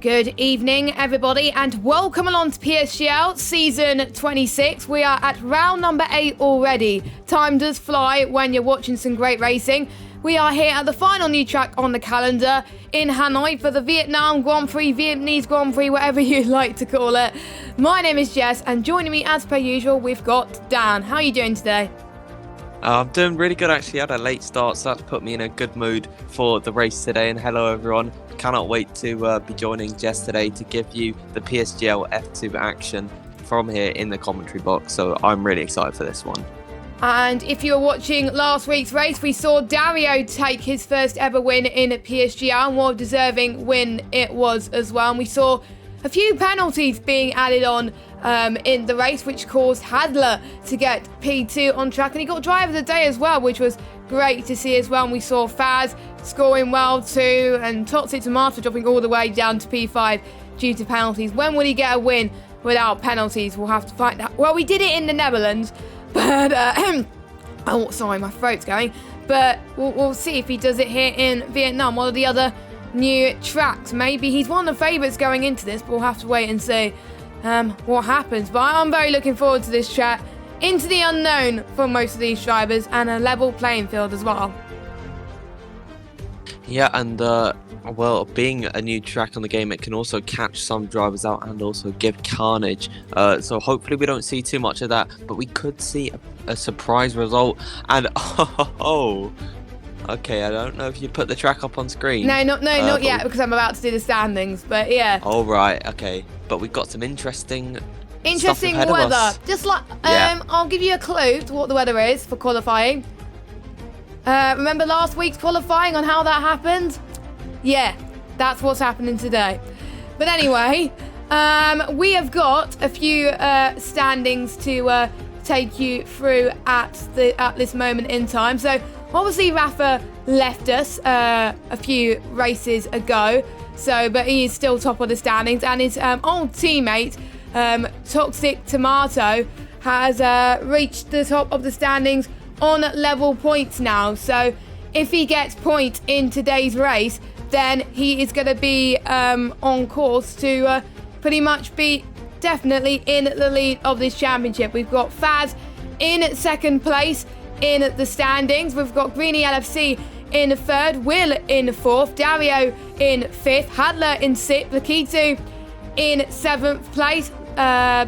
Good evening, everybody, and welcome along to PSGL Season 26. We are at round number 8 already. Time does fly when you're watching some great racing. We are here at the final new track on the calendar in Hanoi for the Vietnam Grand Prix, Vietnamese Grand Prix, whatever you like to call it. My name is Jess, and joining me as per usual, we've got Dan. How are you doing today? I'm doing really good, actually. I had a late start, so that's put me in a good mood for the race today. And hello, everyone. Cannot wait to be joining Jess today to give you the PSGL F2 action from here in the commentary box. So I'm really excited for this one. And if you were watching last week's race, we saw Dario take his first ever win in PSGL, and what a deserving win it was as well. And we saw a few penalties being added on in the race, which caused Hadler to get P2 on track, and he got driver of the day as well, which was great to see as well. And we saw Faz scoring well too, and Toxic Tomato dropping all the way down to P5 due to penalties. When will he get a win without penalties? We'll have to find out. Well, we did it in the Netherlands, but oh, sorry, my throat's going. But we'll see if he does it here in Vietnam. One of the other new tracks. Maybe he's one of the favourites going into this, but we'll have to wait and see what happens. But I'm very looking forward to this track, into the unknown for most of these drivers, and a level playing field as well. Yeah, and well, being a new track on the game, it can also catch some drivers out and also give carnage. So hopefully we don't see too much of that, but we could see a surprise result. And okay, I don't know if you put the track up on screen. No, not yet, because I'm about to do the standings. But yeah. Oh right, okay. But we've got some interesting weather. Just like I'll give you a clue to what the weather is for qualifying. Remember last week's qualifying on how that happened? Yeah, that's what's happening today. But anyway, we have got a few standings to take you through at this moment in time. So obviously Rafa left us a few races ago, but he is still top of the standings, and his old teammate Toxic Tomato has reached the top of the standings on level points now. So if he gets points in today's race, then he is going to be on course to pretty much be definitely in the lead of this championship. We've got Faz in second place in the standings. We've got Greeny LFC in third, Will in fourth, Dario in fifth, Hadler in sixth, Lakitu in seventh place,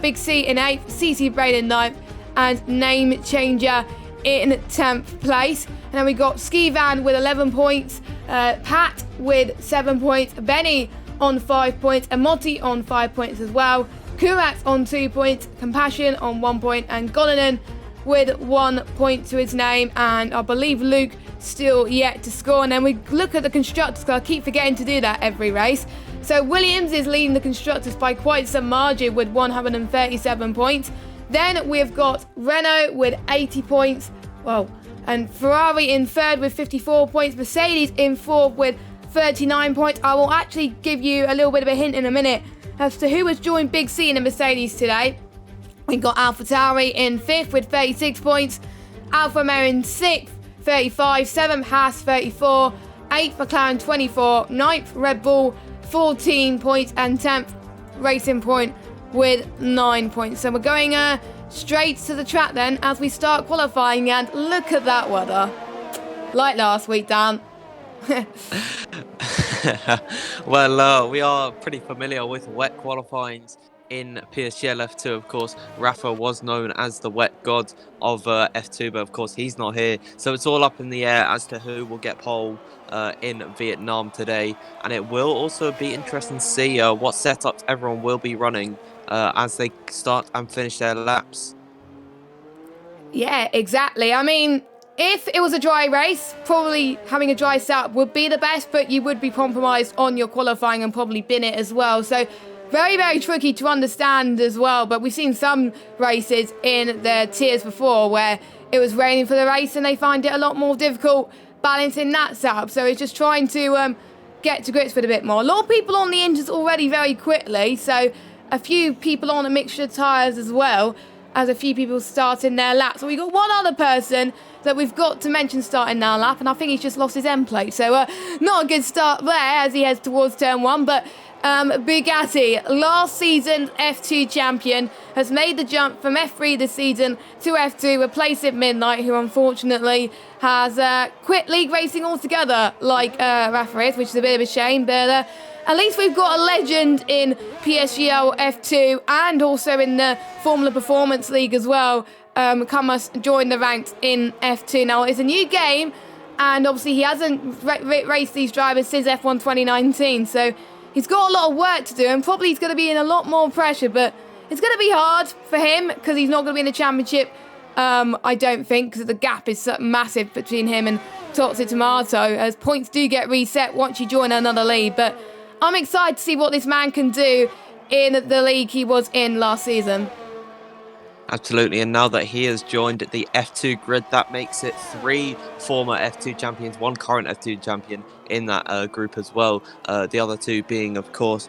Big C in eighth, CC Brain in ninth, and Name Changer in 10th place. And then we got Ski Van with 11 points, Pat with 7 points, Benny on 5 points, and Motti on 5 points as well, Kurat on 2 points, Compassion on 1 point, and Golonen with 1 point to his name. And I believe Luke still yet to score. And then we look at the constructors, because I keep forgetting to do that every race. So Williams is leading the constructors by quite some margin with 137 points. Then we've got Renault with 80 points. Whoa. And Ferrari in third with 54 points. Mercedes in fourth with 39 points. I will actually give you a little bit of a hint in a minute as to who has joined Big C in the Mercedes today. We've got AlphaTauri in fifth with 36 points. Alfa Romeo in sixth, 35. Seventh, Haas, 34. Eighth, McLaren, 24. Ninth, Red Bull, 14 points. And 10th, Racing Point with 9 points. So we're going straight to the track then as we start qualifying, and look at that weather. Like last week, Dan. Well, we are pretty familiar with wet qualifyings in PSGL F2. Of course, Rafa was known as the wet god of F2, but of course he's not here. So it's all up in the air as to who will get pole in Vietnam today. And it will also be interesting to see what setups everyone will be running as they start and finish their laps. Yeah, exactly. I mean, if it was a dry race, probably having a dry setup would be the best, but you would be compromised on your qualifying and probably bin it as well. So very, very tricky to understand as well. But we've seen some races in the tiers before where it was raining for the race and they find it a lot more difficult balancing that setup. So it's just trying to get to grips with a bit more. A lot of people on the engines already very quickly, so a few people on a mixture of tyres as well, as a few people starting their lap. So we got one other person that we've got to mention starting their lap, and I think he's just lost his end plate. So not a good start there as he heads towards turn one, but Bugatti, last season's F2 champion, has made the jump from F3 this season to F2, replacing Midnight, who unfortunately has quit league racing altogether, like Rafa is, which is a bit of a shame. But at least we've got a legend in PSGL F2 and also in the Formula Performance League as well. Come us join the ranks in F2. Now, it's a new game, and obviously he hasn't raced these drivers since F1 2019, so he's got a lot of work to do, and probably he's going to be in a lot more pressure, but it's going to be hard for him because he's not going to be in the championship, I don't think, because the gap is so massive between him and Toxic Tomato, as points do get reset once you join another league. But I'm excited to see what this man can do in the league he was in last season. Absolutely, and now that he has joined the F2 grid, that makes it 3 former F2 champions, 1 current F2 champion in that group as well. The other 2 being, of course,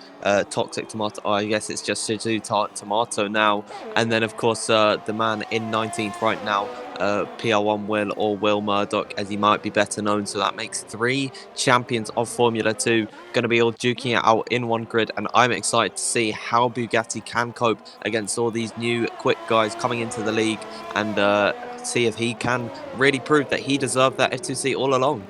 Toxic Tomato. Oh, I guess it's just Shizu Tomato now. And then, of course, the man in 19th right now, PR1 Will, or Will Murdoch, as he might be better known. So that makes 3 champions of Formula 2 going to be all duking it out in one grid. And I'm excited to see how Bugatti can cope against all these new quick guys coming into the league, and see if he can really prove that he deserved that F2 seat all along.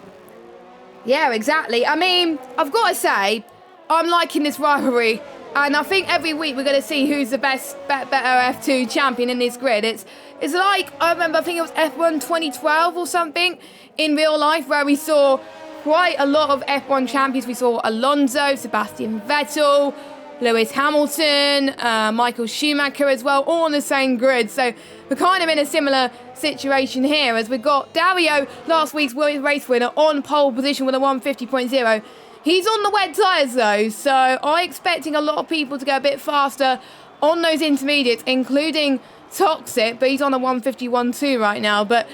Yeah, exactly. I mean, I've got to say, I'm liking this rivalry, and I think every week we're going to see who's the better F2 champion in this grid. It's like, I remember, I think it was F1 2012 or something in real life, where we saw quite a lot of F1 champions. We saw Alonso, Sebastian Vettel, Lewis Hamilton, Michael Schumacher as well, all on the same grid. So we're kind of in a similar situation here, as we got Dario, last week's race winner, on pole position with a 150.0. He's on the wet tyres though, so I'm expecting a lot of people to go a bit faster on those intermediates, including Toxic, but he's on a 151.2 right now. But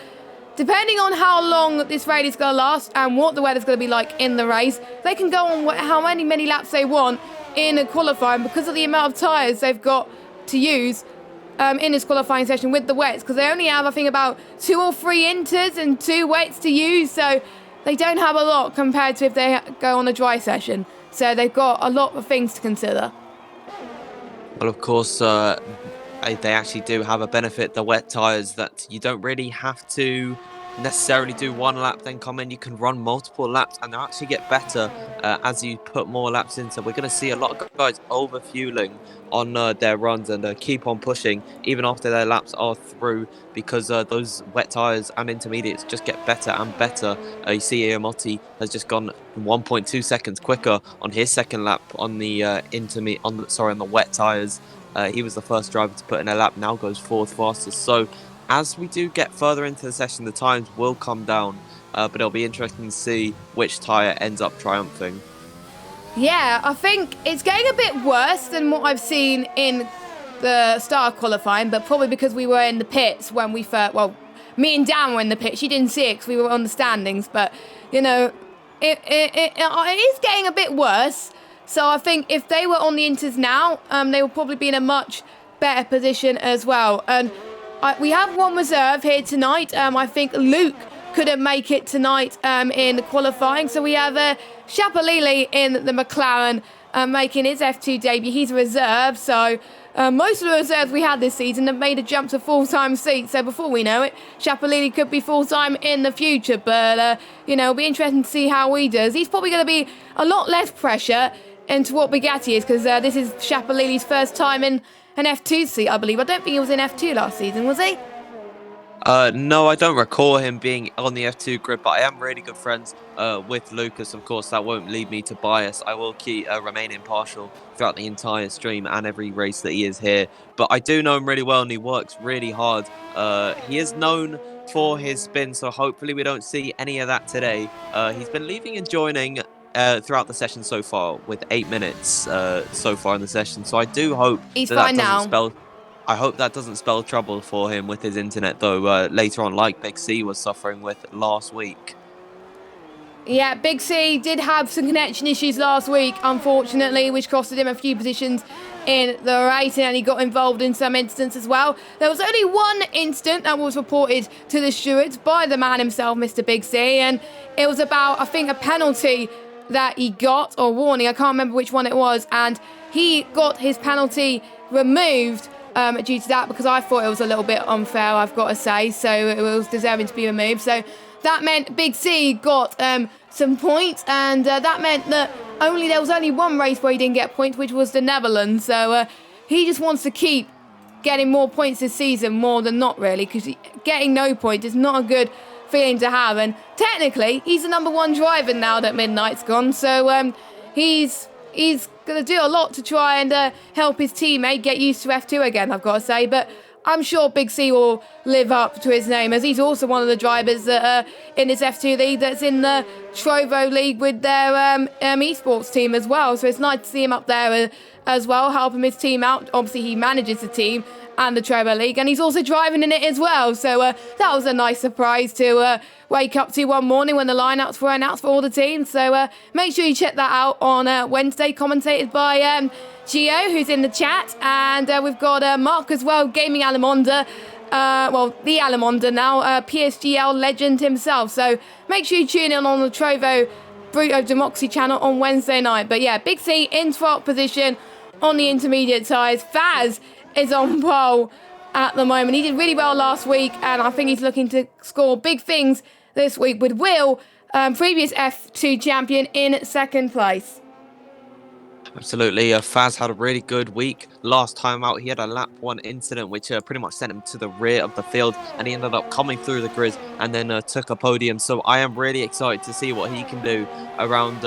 depending on how long this race is going to last and what the weather's going to be like in the race, they can go on how many laps they want in a qualifying, because of the amount of tyres they've got to use in this qualifying session with the wets, because they only have, I think, about 2 or 3 inters and 2 wets to use, so they don't have a lot compared to if they go on a dry session. So they've got a lot of things to consider. Well, of course, they actually do have a benefit, the wet tyres, that you don't really have to necessarily do 1 lap then come in. You can run multiple laps, and they'll actually get better as you put more laps in. So we're going to see a lot of guys over fueling on their runs, and keep on pushing even after their laps are through, because those wet tyres and intermediates just get better and better. You see Iamotti has just gone 1.2 seconds quicker on his second lap on the on the wet tyres. He was the first driver to put in a lap, now goes 4th fastest. So as we do get further into the session, the times will come down, but it'll be interesting to see which tyre ends up triumphing. Yeah, I think it's getting a bit worse than what I've seen in the start of qualifying, but probably because we were in the pits when we first, well, me and Dan were in the pits. She didn't see it because we were on the standings, but, you know, it is getting a bit worse. So I think if they were on the inters now, they will probably be in a much better position as well. And we have 1 reserve here tonight. I think Luke couldn't make it tonight in qualifying. So we have Chapalili in the McLaren making his F2 debut. He's a reserve. So most of the reserves we had this season have made a jump to full-time seats. So before we know it, Chapalili could be full-time in the future. But, you know, it'll be interesting to see how he does. He's probably going to be a lot less pressure into what Bugatti is, because this is Chapalili's first time in an F2 seat, I believe. I don't think he was in F2 last season, was he? No, I don't recall him being on the F2 grid, but I am really good friends with Lucas. Of course, that won't lead me to bias. I will remain impartial throughout the entire stream and every race that he is here. But I do know him really well, and he works really hard. He is known for his spin, so hopefully we don't see any of that today. He's been leaving and joining throughout the session so far, with 8 minutes so far in the session. So I do hope he's fine now. I hope that doesn't spell trouble for him with his internet, though, later on, like Big C was suffering with last week. Yeah, Big C did have some connection issues last week, unfortunately, which costed him a few positions in the race, and he got involved in some incidents as well. There was only 1 incident that was reported to the stewards by the man himself, Mr. Big C, and it was about, I think, a penalty that he got, or warning, I can't remember which one it was, and he got his penalty removed due to that, because I thought it was a little bit unfair, I've got to say, so it was deserving to be removed. So that meant Big C got some points, and that meant that there was only one race where he didn't get points, which was the Netherlands. So he just wants to keep getting more points this season, more than not, really, because getting no points is not a good feeling to have. And technically, he's the number 1 driver now that Midnight's gone. So he's going to do a lot to try and help his teammate get used to F2 again, I've got to say. But I'm sure Big C will live up to his name, as he's also one of the drivers that in this F2 league that's in the Trovo League with their esports team as well. So it's nice to see him up there as well, helping his team out. Obviously, he manages the team and the Trovo League, and he's also driving in it as well. So that was a nice surprise to wake up to one morning when the lineups were announced for all the teams. So make sure you check that out on Wednesday, commentated by Gio, who's in the chat, and we've got Mark as well, Gaming Alamonda. The Alamonda now, PSGL legend himself. So make sure you tune in on the Trovo Bruto Democracy channel on Wednesday night. But yeah, Big C in 12th position on the intermediate tyres. Faz is on pole at the moment. He did really well last week, and I think he's looking to score big things this week with Will, previous F2 champion, in 2nd place. Absolutely. Faz had a really good week. Last time out, he had a lap 1 incident, which pretty much sent him to the rear of the field, and he ended up coming through the grid and then took a podium. So I am really excited to see what he can do around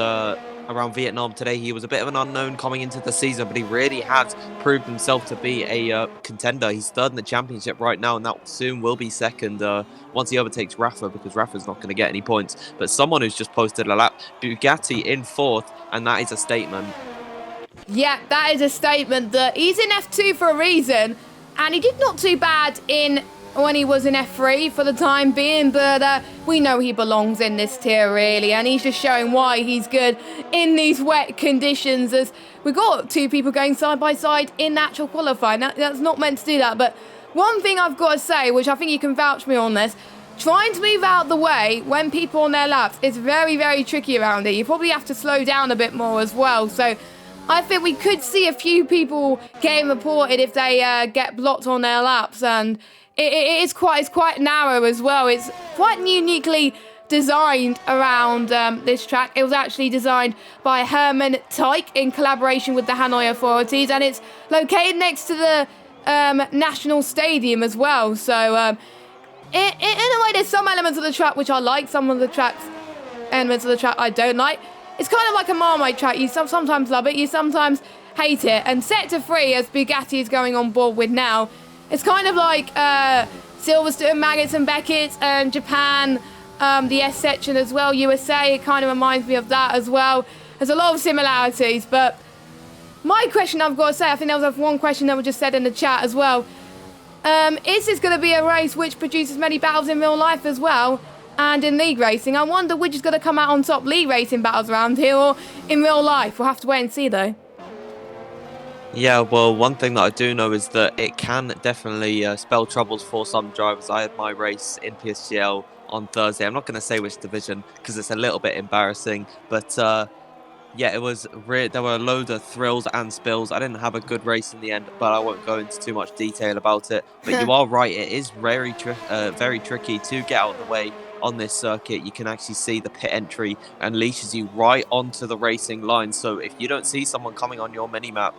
Vietnam today. He was a bit of an unknown coming into the season, but he really has proved himself to be a contender. He's 3rd in the championship right now, and that soon will be 2nd once he overtakes Rafa, because Rafa's not going to get any points. But someone who's just posted a lap, Bugatti in 4th, and that is a statement. Yeah, that is a statement that he's in F2 for a reason, and he did not too bad when he was in F3 for the time being, but we know he belongs in this tier, really, and he's just showing why he's good in these wet conditions, as we've got 2 people going side by side in actual qualifying. That's not meant to do that, but one thing I've got to say, which I think you can vouch me on this, trying to move out the way when people on their laps is very, very tricky around here. You probably have to slow down a bit more as well, so I think we could see a few people getting reported if they get blocked on their laps, and it's quite narrow as well. It's quite uniquely designed around this track. It was actually designed by Herman Teich in collaboration with the Hanoi authorities, and it's located next to the National Stadium as well. So in a way, there's some elements of the track which I like, some of the elements of the track I don't like. It's kind of like a Marmite track. You sometimes love it, you sometimes hate it. And Sector 3, as Bugatti is going on board with now, it's kind of like Silverstone, Maggots and Beckett, and Japan, the S section as well, USA. It kind of reminds me of that as well. There's a lot of similarities, but my question I've got to say, I think there was one question that was just said in the chat as well. Is this going to be a race which produces many battles in real life as well? And in league racing, I wonder which is going to come out on top, league racing battles around here or in real life. We'll have to wait and see, though. Yeah, well, one thing that I do know is that it can definitely spell troubles for some drivers. I had my race in PSGL on Thursday. I'm not going to say which division because it's a little bit embarrassing, but yeah, it was there were a load of thrills and spills. I didn't have a good race in the end, but I won't go into too much detail about it. But you are right, it is very tricky to get out of the way on this circuit. You can actually see the pit entry unleashes you right onto the racing line. So if you don't see someone coming on your mini-map,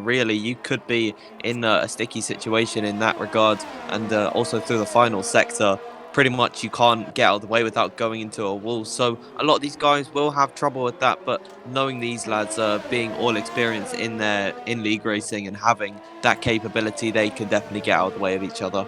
really, you could be in a sticky situation in that regard. And also through the final sector, pretty much you can't get out of the way without going into a wall. So a lot of these guys will have trouble with that, but knowing these lads being all experienced in league racing and having that capability, they can definitely get out of the way of each other.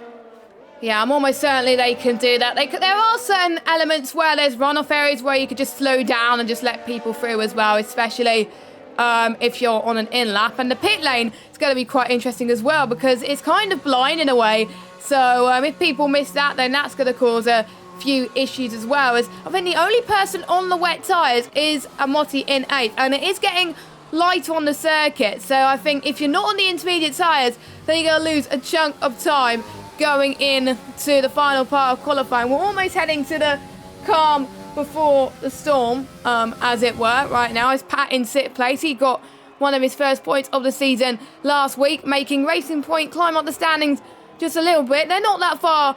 Yeah, I'm almost certainly they can do that. There are certain elements where there's runoff areas where you could just slow down and just let people through as well, especially if you're on an in-lap. And the pit lane is going to be quite interesting as well because it's kind of blind in a way. So if people miss that, then that's going to cause a few issues as well. As I think the only person on the wet tyres is Amotti in 8th, and it is getting lighter on the circuit. So I think if you're not on the intermediate tyres, then you're going to lose a chunk of time going in to the final part of qualifying. We're almost heading to the calm before the storm, as it were, right now, is Pat in 6th place. He got one of his first points of the season last week, making Racing Point climb up the standings just a little bit. They're not that far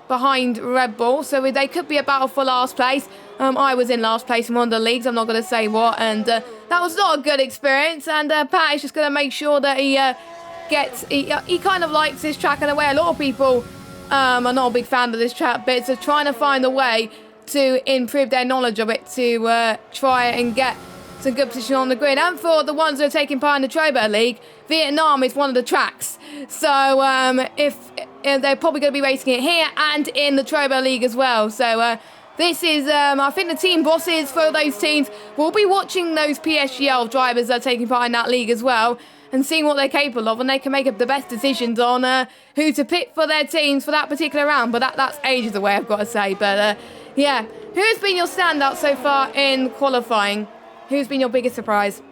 behind Red Bull, so they could be a battle for last place. I was in last place in one of the leagues, I'm not going to say what, and that was not a good experience, and Pat is just going to make sure that he kind of likes this track in a way. A lot of people are not a big fan of this track, but it's trying to find a way to improve their knowledge of it, to try and get some good position on the grid. And for the ones that are taking part in the Trobo League, Vietnam is one of the tracks. So if they're probably going to be racing it here and in the Trobo League as well. So this is, I think the team bosses for those teams will be watching those PSGL drivers that are taking part in that league as well, and seeing what they're capable of, and they can make up the best decisions on who to pick for their teams for that particular round. But that's ages away, I've got to say. But yeah, who's been your standout so far in qualifying? Who's been your biggest surprise?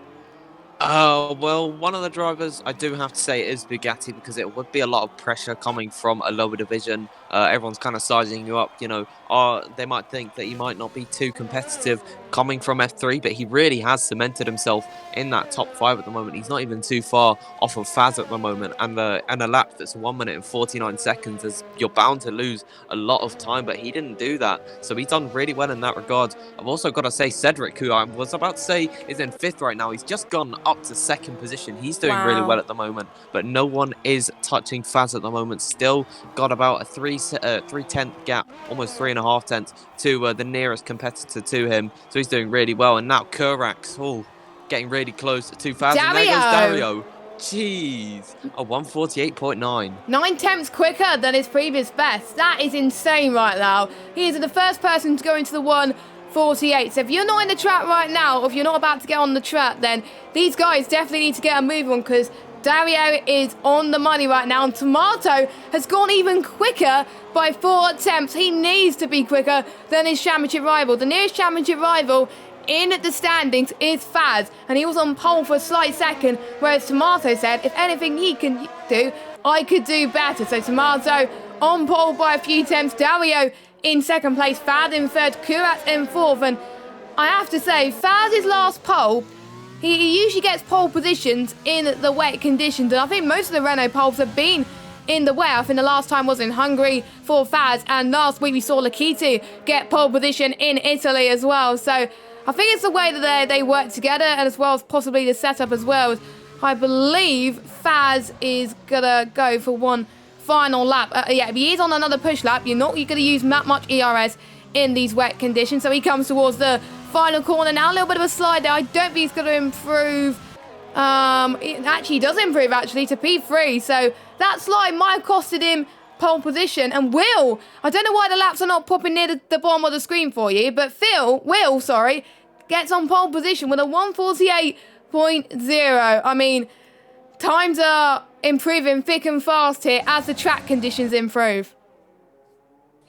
Well, one of the drivers I do have to say is Bugatti, because it would be a lot of pressure coming from a lower division. Everyone's kind of sizing you up, they might think that he might not be too competitive coming from F3, but he really has cemented himself in that top 5 at the moment. He's not even too far off of Faz at the moment, and a lap that's 1 minute and 49 seconds, is you're bound to lose a lot of time, but he didn't do that, so he's done really well in that regard. I've also got to say Cedric, who I was about to say is in 5th right now, he's just gone up to 2nd position. He's doing really well at the moment, but no one is touching Faz at the moment. Still got about a 3/10 gap, almost 3.5 tenths to the nearest competitor to him, so he's doing really well. And now Kurax, getting really close to Faz. And there goes Dario. Jeez, a 148.9. 9 tenths quicker than his previous best. That is insane right now. He is the first person to go into the 148. So if you're not in the track right now, or if you're not about to get on the track, then these guys definitely need to get a move on, because Dario is on the money right now, and Tomato has gone even quicker by 4 attempts. He needs to be quicker than his championship rival. The nearest championship rival in the standings is Faz, and he was on pole for a slight second, whereas Tomato said, if anything he can do, I could do better. So Tomato on pole by a few attempts, Dario in 2nd place, Faz in 3rd, Kurat in 4th, and I have to say, Faz's last pole, he usually gets pole positions in the wet conditions, and I think most of the Renault poles have been in the wet. I think the last time was in Hungary for Faz, and last week we saw Lakitu get pole position in Italy as well. So I think it's the way that they work together, and as well as possibly the setup as well. I believe Faz is going to go for one final lap. Yeah, if he is on another push lap, you're not going to use that much ERS in these wet conditions. So he comes towards the final corner now. A little bit of a slide there. I don't think he's going to improve. It actually does improve, actually, to P3. So that slide might have costed him pole position. And Will, I don't know why the laps are not popping near the bottom of the screen for you, but Will, gets on pole position with a 148.0. I mean, times are improving thick and fast here as the track conditions improve.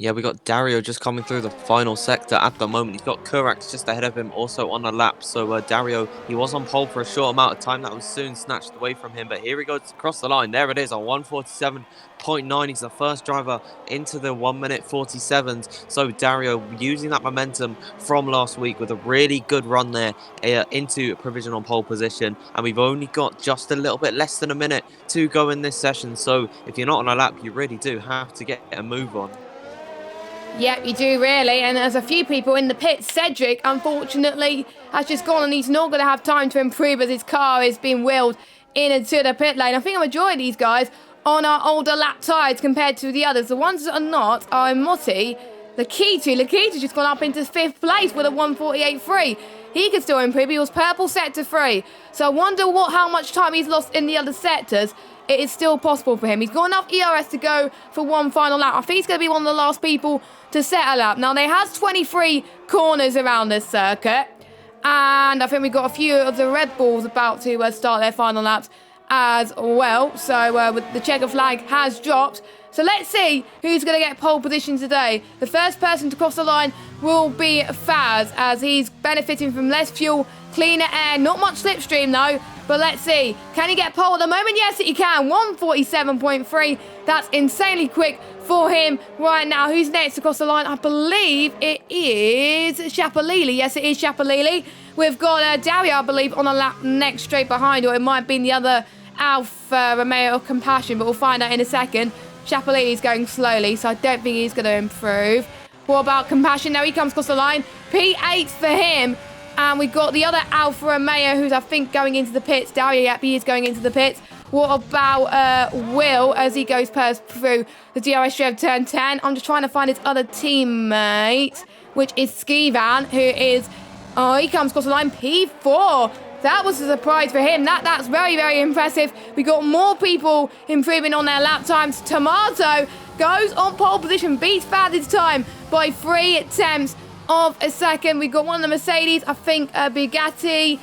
Yeah, we got Dario just coming through the final sector at the moment. He's got Kurax just ahead of him, also on a lap. So Dario, he was on pole for a short amount of time. That was soon snatched away from him. But here he goes across the line. There it is, on 147.9. He's the first driver into the 1 minute 47s. So Dario using that momentum from last week with a really good run there into provisional pole position. And we've only got just a little bit less than a minute to go in this session. So if you're not on a lap, you really do have to get a move on. Yep, you do really, and there's a few people in the pit. Cedric, unfortunately, has just gone, and he's not going to have time to improve as his car is being wheeled into the pit lane. I think a majority of these guys on our older lap tyres compared to the others. The ones that are not are Motti, Lakitu's just gone up into 5th place with a 148.3. He could still improve. He was purple sector 3. So I wonder how much time he's lost in the other sectors. It is still possible for him. He's got enough ERS to go for one final lap. I think he's going to be one of the last people to set a lap. Now, they has 23 corners around this circuit. And I think we've got a few of the Red Bulls about to start their final laps as well. So the checker flag has dropped. So let's see who's going to get pole position today. The first person to cross the line will be Faz, as he's benefiting from less fuel, cleaner air, not much slipstream though. But let's see, can he get pole at the moment? Yes, he can. 1:47.3. That's insanely quick for him right now. Who's next across the line? I believe it is Shapalili. Yes, it is Shapalili. We've got Dario, I believe, on a lap next straight behind, or it might be the other Alfa Romeo or Compassion, but we'll find out in a second. Shapalili's going slowly, so I don't think he's going to improve. What about Compassion? Now he comes across the line. P8 for him. And we've got the other Alfa Romeo, who's, I think, going into the pits. Dario, yep, he is going into the pits. What about Will as he goes through the DRS Rev turn 10? I'm just trying to find his other teammate, which is Skivan, who is... Oh, he comes across the line. P4. That was a surprise for him. That's very, very impressive. We got more people improving on their lap times. Tomato goes on pole position, beats Fad's time by 3/10 of a second. We got one of the Mercedes, I think Bugatti.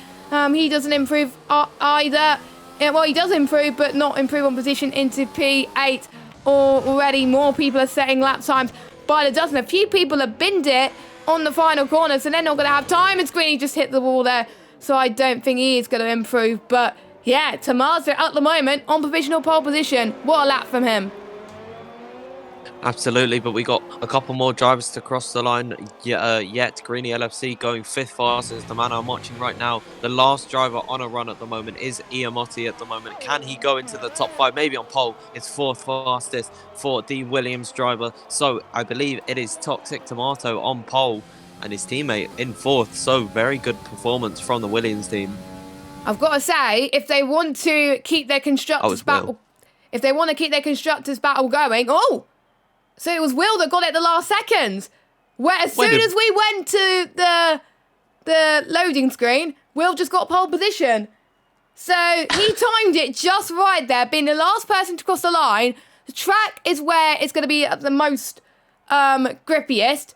He doesn't improve either. Well, he does improve, but not improve on position into P8 already. More people are setting lap times by the dozen. A few people have binned it on the final corner, so they're not going to have time. And Greeny just hit the wall there, so I don't think he is going to improve. But yeah, Tomaso at the moment on provisional pole position. What a lap from him. Absolutely, but we got a couple more drivers to cross the line yet. Greeny LFC going 5th fastest, the man I'm watching right now. The last driver on a run at the moment is Iamotti at the moment. Can he go into the top 5? Maybe on pole. It's 4th fastest for the Williams driver. So I believe it is Toxic Tomato on pole and his teammate in 4th. So very good performance from the Williams team. I've got to say, if they want to keep their constructors battle, going, so it was Will that got it the last second. Where as soon as we went to the loading screen, Will just got pole position. So he timed it just right there, being the last person to cross the line. The track is where it's going to be the most grippiest.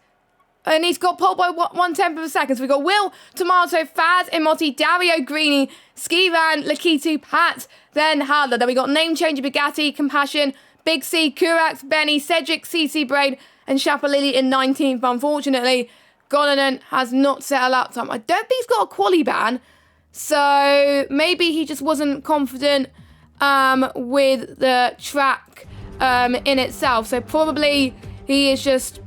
And he's got pole by 1/10 of a second. So we've got Will, Tomato, Faz, Emotti, Dario, Greeny, Skivan, Lakitu, Pat, then Hadler. Then we got Name Changer, Bugatti, Compassion, Big C, Kurax, Benny, Cedric, CC Brain, and Shapalili in 19th. But unfortunately, Golonen has not set a lap time. I don't think he's got a quali ban, so maybe he just wasn't confident with the track in itself. So probably he is just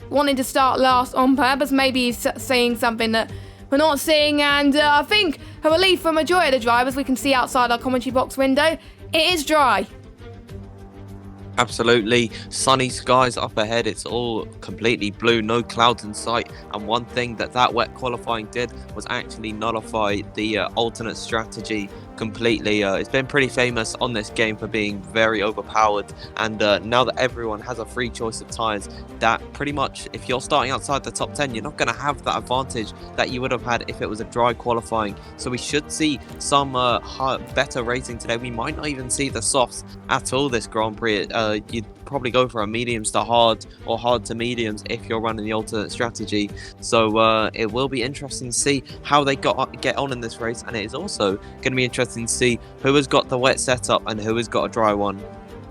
wanting to start last on purpose. Maybe he's saying something that we're not seeing. And I think a relief for a majority of the drivers we can see outside our commentary box window. It is dry. Absolutely, sunny skies up ahead. It's all completely blue, no clouds in sight. And one thing that wet qualifying did was actually nullify the alternate strategy completely. It's been pretty famous on this game for being very overpowered, and now that everyone has a free choice of tyres, that pretty much, if you're starting outside the top 10, you're not going to have that advantage that you would have had if it was a dry qualifying. So we should see some better racing today. We might not even see the softs at all this Grand Prix. You'd probably go for a mediums to hard or hard to mediums if you're running the alternate strategy. So it will be interesting to see how they get on in this race, and it is also going to be interesting to see who has got the wet setup and who has got a dry one.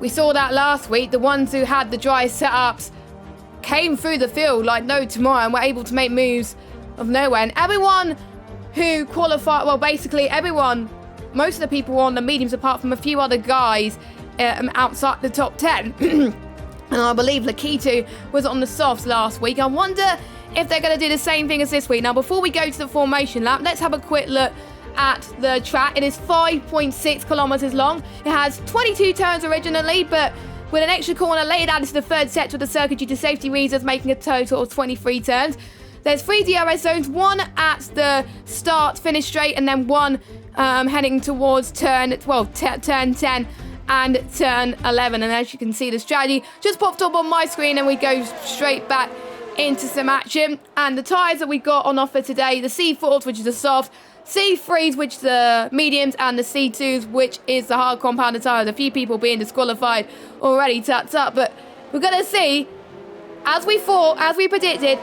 We saw that last week. The ones who had the dry setups came through the field like no tomorrow and were able to make moves of nowhere. And everyone who qualified, well, basically everyone, most of the people were on the mediums apart from a few other guys outside the top 10. And I believe Lakitu was on the softs last week. I wonder if they're going to do the same thing as this week. Now, before we go to the formation lap, let's have a quick look at the track. It is 5.6 kilometers long. It has 22 turns originally, but with an extra corner later added to the third sector of the circuit due to safety reasons, making a total of 23 turns. There's 3 DRS zones, one at the start, finish straight, and then one heading towards turn 10 and turn 11. And as you can see, the strategy just popped up on my screen, and we go straight back into some action. And the tyres that we got on offer today, the C4s, which is the soft, C3s, which is the mediums, and the C2s, which is the hard compounded tyres. A few people being disqualified already, but we're going to see, as we thought, as we predicted,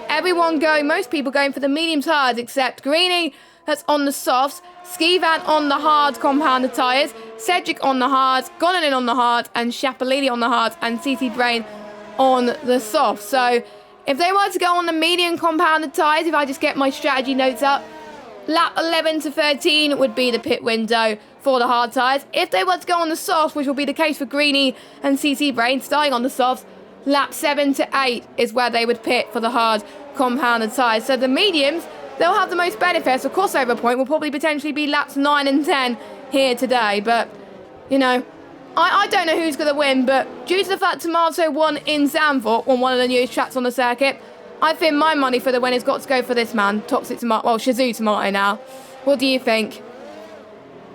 most people going for the medium tyres, except Greeny that's on the softs, Skivan on the hard compounded tyres, Cedric on the hards, Gonanin on the hard, and Shapolini on the hard, and CC Brain on the soft. So if they were to go on the medium compounded tyres, if I just get my strategy notes up, lap 11 to 13 would be the pit window for the hard tyres. If they were to go on the softs, which will be the case for Greeny and CC Brain, starting on the softs, lap 7 to 8 is where they would pit for the hard compounded tyres. So the mediums, they'll have the most benefits. The crossover point will probably potentially be laps 9 and 10 here today. But, you know, I don't know who's going to win, but due to the fact Tomato won in Zandvoort on one of the newest tracks on the circuit, I think my money for the win has got to go for this man, Toxic Tomato, well, Shazoo Tomato now. What do you think?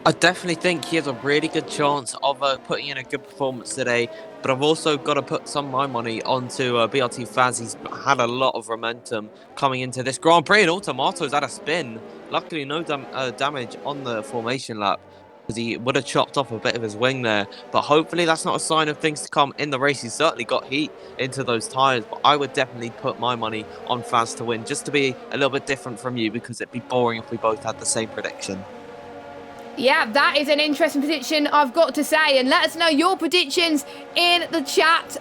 I definitely think he has a really good chance of putting in a good performance today, but I've also got to put some of my money onto BRT Faz. He's had a lot of momentum coming into this Grand Prix, and all Tomato's had a spin. Luckily, no damage on the formation lap, because he would have chopped off a bit of his wing there. But hopefully that's not a sign of things to come in the race. He certainly got heat into those tyres, but I would definitely put my money on Faz to win, just to be a little bit different from you, because it'd be boring if we both had the same prediction. Yeah, that is an interesting prediction, I've got to say. And let us know your predictions in the chat.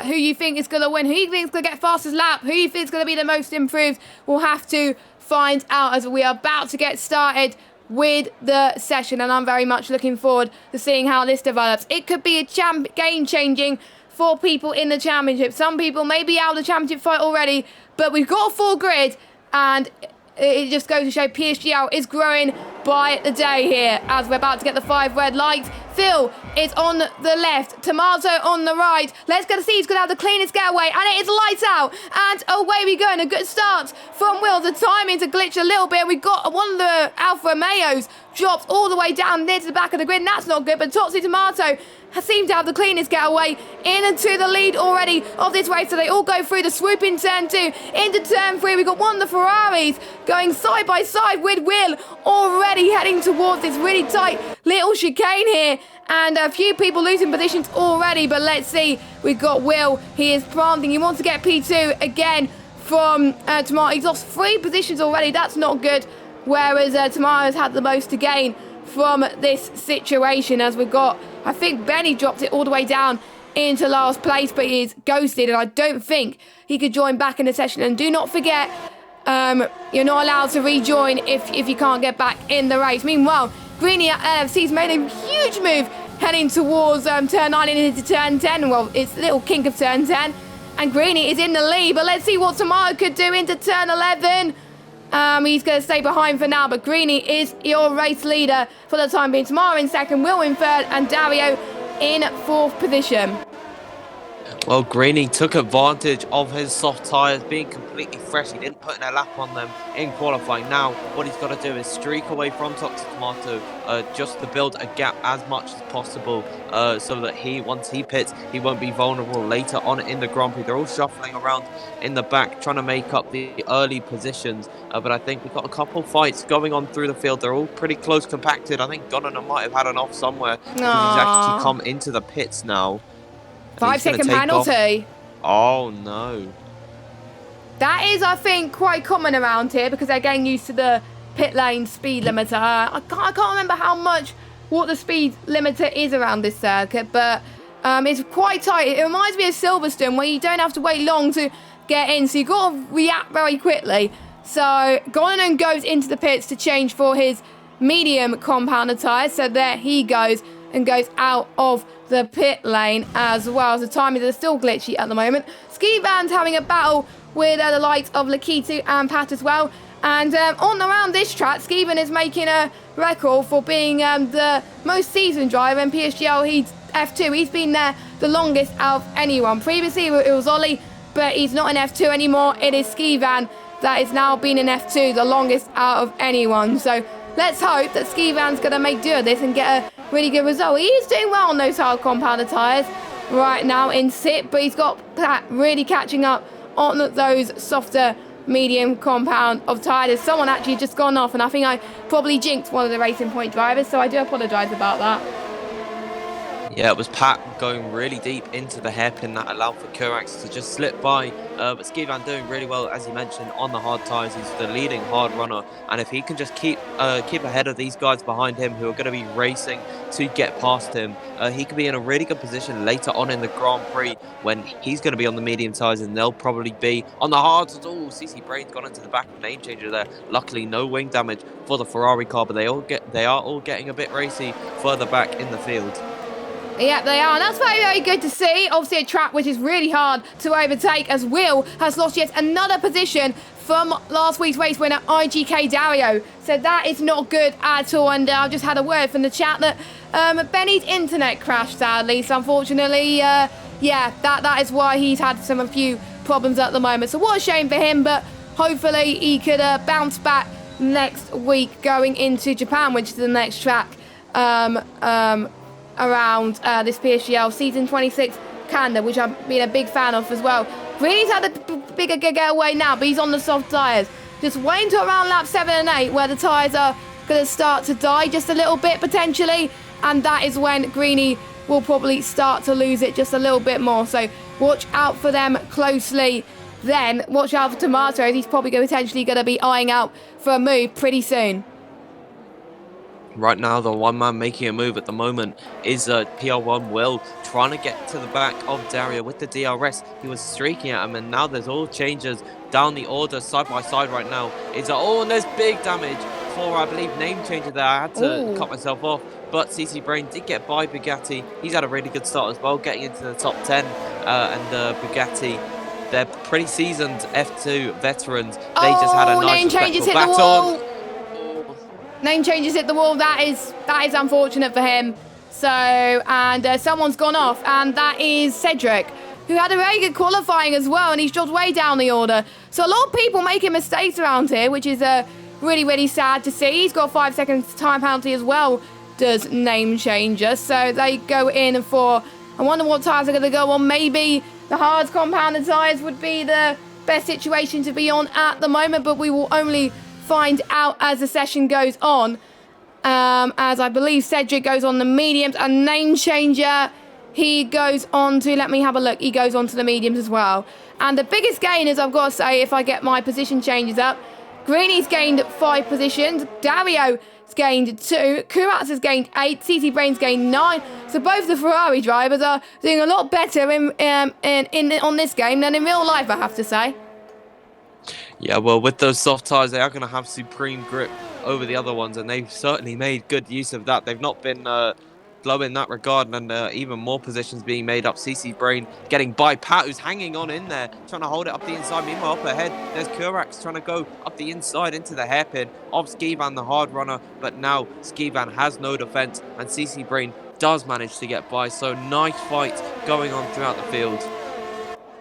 Who you think is going to win, who you think is going to get fastest lap, who you think is going to be the most improved. We'll have to find out as we are about to get started with the session. And I'm very much looking forward to seeing how this develops. It could be a game-changing for people in the championship. Some people may be out of the championship fight already, but we've got a full grid, and it just goes to show PSGL is growing by the day here as we're about to get the 5 red lights. Phil is on the left, Tomato on the right. Let's go to see who's going to have the cleanest getaway, and it is lights out, and away we go. And a good start from Will. The timing's a glitch a little bit. We've got one of the Alfa Romeos drops all the way down near to the back of the grid, and that's not good. But Toxic Tomato seems to have the cleanest getaway into the lead already of this race. So they all go through the swoop in turn 2 into turn 3. We've got one of the Ferraris going side by side with Will, already heading towards this really tight little chicane here, and a few people losing positions already. But let's see, we've got Will, he is planting, he wants to get P2 again from Tomato. He's lost 3 positions already, that's not good, whereas Tomato's had the most to gain from this situation. As we've got, I think Benny dropped it all the way down into last place, but he is ghosted, and I don't think he could join back in the session. And do not forget, you're not allowed to rejoin if you can't get back in the race. Meanwhile, Greeny at LFC's made a huge move heading towards turn 9 and into turn 10. Well, it's a little kink of turn 10, and Greeny is in the lead, but let's see what Tomato could do into turn 11. He's going to stay behind for now, but Greeny is your race leader for the time being. Tamara in second, Will in third, and Dario in 4th position. Well, Greeny took advantage of his soft tyres being completely fresh. He didn't put in a lap on them in qualifying. Now, what he's got to do is streak away from Toxic Tomato just to build a gap as much as possible so that once he pits, he won't be vulnerable later on in the Grand Prix. They're all shuffling around in the back, trying to make up the early positions. But I think we've got a couple fights going on through the field. They're all pretty close compacted. I think Gonanin might have had an off somewhere. He's actually come into the pits now. 5-second penalty. Oh, no. That is, I think, quite common around here because they're getting used to the pit lane speed limiter. I can't remember what the speed limiter is around this circuit, but it's quite tight. It reminds me of Silverstone, where you don't have to wait long to get in, so you've got to react very quickly. So Gonanin goes into the pits to change for his medium compounder tyres. So there he goes and goes out of the pit lane as well. So the timing is still glitchy at the moment. Skivan's having a battle with the likes of Lakitu and Pat as well. And on around this track, Skivan is making a record for being the most seasoned driver in PSGL. He's F2. He's been there the longest out of anyone. Previously it was Ollie, but he's not in F2 anymore. It is Skivan that is now been in F2 the longest out of anyone. So let's hope that Skivan's going to make do of this and get a really good result. He is doing well on those hard compounder tyres right now in sit, but he's got Pat really catching up on those softer medium compound of tyres. Someone actually just gone off, and I think I probably jinxed one of the Racing Point drivers, so I do apologise about that. Yeah, it was Pat going really deep into the hairpin that allowed for Kurax to just slip by. But Skivan doing really well, as you mentioned, on the hard tyres. He's the leading hard runner. And if he can just keep ahead of these guys behind him who are going to be racing to get past him, he could be in a really good position later on in the Grand Prix when he's going to be on the medium tyres and they'll probably be on the hards. Oh, CC Brain's gone into the back of the name changer there. Luckily, no wing damage for the Ferrari car, but they are all getting a bit racy further back in the field. Yeah, they are, and that's very, very good to see. Obviously a track which is really hard to overtake, as Will has lost yet another position from last week's race winner, IGK Dario. So that is not good at all, and I've just had a word from the chat that Benny's internet crashed, sadly. So unfortunately, yeah, that is why he's had a few problems at the moment. So what a shame for him, but hopefully he could bounce back next week going into Japan, which is the next track. Around this PSGL Season 26 calendar, which I've been a big fan of as well. Greeny's had a bigger getaway now, but he's on the soft tyres. Just waiting to around lap 7 and 8 where the tyres are going to start to die just a little bit potentially, and that is when Greeny will probably start to lose it just a little bit more. So watch out for them closely. Then watch out for Tomato. He's probably potentially going to be eyeing out for a move pretty soon. Right now, the one man making a move at the moment is PR1 Will, trying to get to the back of Dario with the DRS. He was streaking at him, and now there's all changes down the order side by side right now. And there's big damage for, I believe, name changer there. I had to cut myself off, but CC Brain did get by Bugatti. He's had a really good start as well, getting into the top 10, and Bugatti, they're pretty seasoned F2 veterans. They just had a nice name changes hit the wall. Name changes hit the wall. That is unfortunate for him. So, and someone's gone off, and that is Cedric, who had a very good qualifying as well, and he's dropped way down the order. So a lot of people making mistakes around here, which is really, really sad to see. He's got 5 seconds time penalty as well, does name changer. So they go in for, I wonder what tyres are going to go on. Maybe the hard compounded tyres would be the best situation to be on at the moment, but we will only find out as the session goes on, as I believe Cedric goes on the mediums, and name changer, he goes on to, let me have a look, he goes on to the mediums as well. And the biggest gain is, I've got to say, if I get my position changes up, Greeny's gained 5 positions, Dario has gained 2, Kuratz has gained 8, CC Brain's gained 9. So both the Ferrari drivers are doing a lot better on this game than in real life, I have to say. Yeah, well, with those soft tyres, they are going to have supreme grip over the other ones, and they've certainly made good use of that. They've not been slow in that regard, and even more positions being made up. CC Brain getting by Pat, who's hanging on in there, trying to hold it up the inside. Meanwhile, up ahead, there's Kurax trying to go up the inside into the hairpin of Skivan, the hard runner, but now Skivan has no defense, and CC Brain does manage to get by. So nice fight going on throughout the field.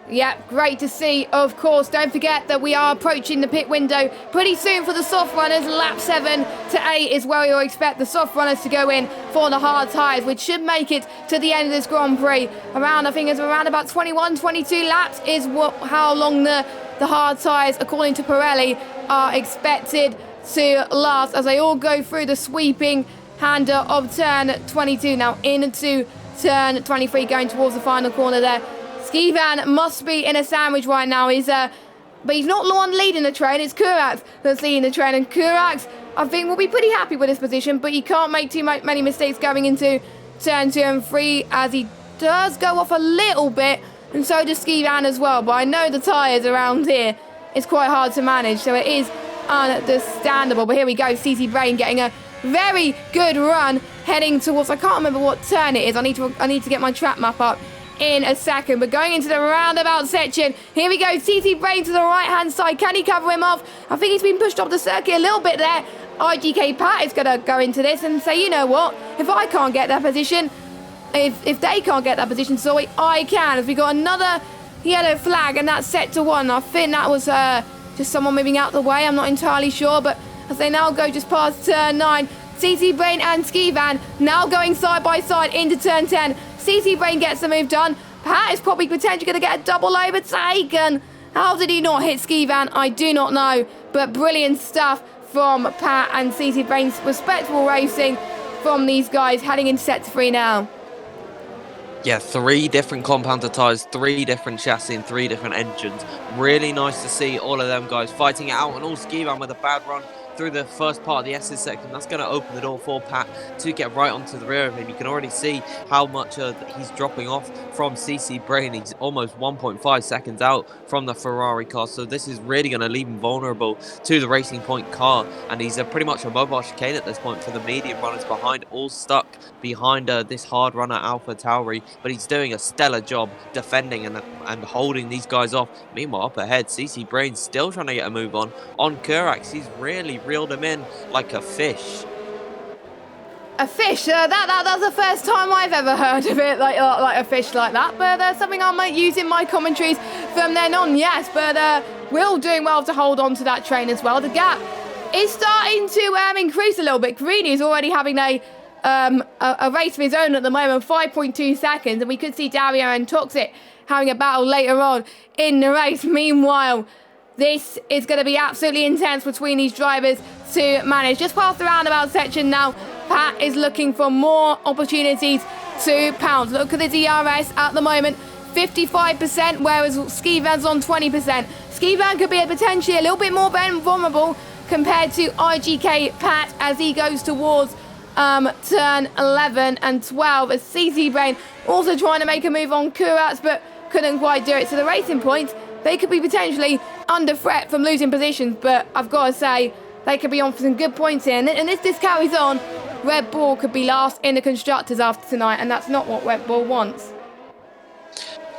Yeah, great to see, of course. Don't forget that we are approaching the pit window pretty soon for the soft runners. Lap 7 to 8 is where you'll expect the soft runners to go in for the hard tyres, which should make it to the end of this Grand Prix. I think it's around about 21, 22 laps is how long the hard tyres, according to Pirelli, are expected to last as they all go through the sweeping hander of turn 22. Now into turn 23, going towards the final corner there. Skivan must be in a sandwich right now. But he's not the one leading the train. It's Kurax that's leading the train. And Kurax, I think, will be pretty happy with his position. But he can't make too many mistakes going into turn 2 and 3, as he does go off a little bit. And so does Skivan as well. But I know the tyres around here is quite hard to manage. So it is understandable. But here we go. CC Brain getting a very good run heading towards, I can't remember what turn it is. I need to get my track map up in a second. But going into the roundabout section, here we go. CC Brain to the right hand side. Can he cover him off? I think he's been pushed off the circuit a little bit there. IGK Pat is going to go into this and say, you know what, if I can't get that position, if they can't get that position, sorry, I can. As we got another yellow flag, and that's set to 1. I think that was just someone moving out the way. I'm not entirely sure, but as they now go just past turn 9, CC Brain and Skivan now going side by side into turn 10. CC Brain gets the move done. Pat is probably potentially going to get a double overtaken. How did he not hit Skivan? I do not know. But brilliant stuff from Pat and CC Brain's respectable racing from these guys heading into set 3 now. Yeah, 3 different compounded tyres, 3 different chassis, and 3 different engines. Really nice to see all of them guys fighting it out, and all Skivan with a bad run through the first part of the S's section. That's going to open the door for Pat to get right onto the rear of him. You can already see how much he's dropping off from CC Brain. He's almost 1.5 seconds out from the Ferrari car, so this is really going to leave him vulnerable to the Racing Point car, and he's pretty much a mobile chicane at this point for the medium runners behind, all stuck behind this hard runner Alpha Tauri, but he's doing a stellar job defending and holding these guys off. Meanwhile, up ahead, CC Brain's still trying to get a move on Kurax. He's really reeled him in like a fish. A fish? That's the first time I've ever heard of it, like a fish like that. But that's something I might use in my commentaries from then on, yes. But Will doing well to hold on to that train as well. The gap is starting to increase a little bit. Greeny is already having a race of his own at the moment, 5.2 seconds. And we could see Dario and Toxic having a battle later on in the race. Meanwhile, this is going to be absolutely intense between these drivers to manage. Just past the roundabout section now, Pat is looking for more opportunities to pounce. Look at the DRS at the moment, 55%, whereas Skivan's on 20%. Skivan could be potentially a little bit more vulnerable compared to IGK Pat as he goes towards turn 11 and 12, as CC Brain also trying to make a move on Kurats, but couldn't quite do it. So the Racing Points, they could be potentially under threat from losing positions, but I've got to say, they could be on for some good points here. And if this carries on, Red Bull could be last in the Constructors after tonight, and that's not what Red Bull wants.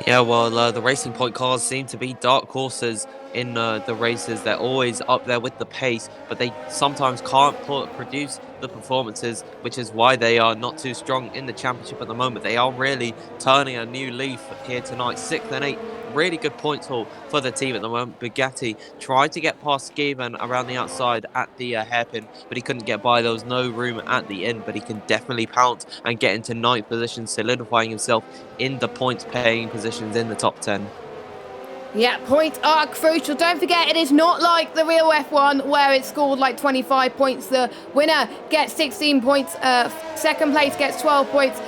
Yeah, well, the Racing Point cars seem to be dark horses in the races. They're always up there with the pace, but they sometimes can't produce the performances, which is why they are not too strong in the championship at the moment. They are really turning a new leaf here tonight. 6th and 8th, really good points haul for the team at the moment. Bugatti tried to get past Skivan around the outside at the hairpin, but he couldn't get by. There was no room at the end, but he can definitely pounce and get into 9th position, solidifying himself in the points paying positions in the top 10. Yeah, points are crucial. Don't forget, it is not like the real F1 where it's scored like 25 points. The winner gets 16 points. Second place gets 12 points.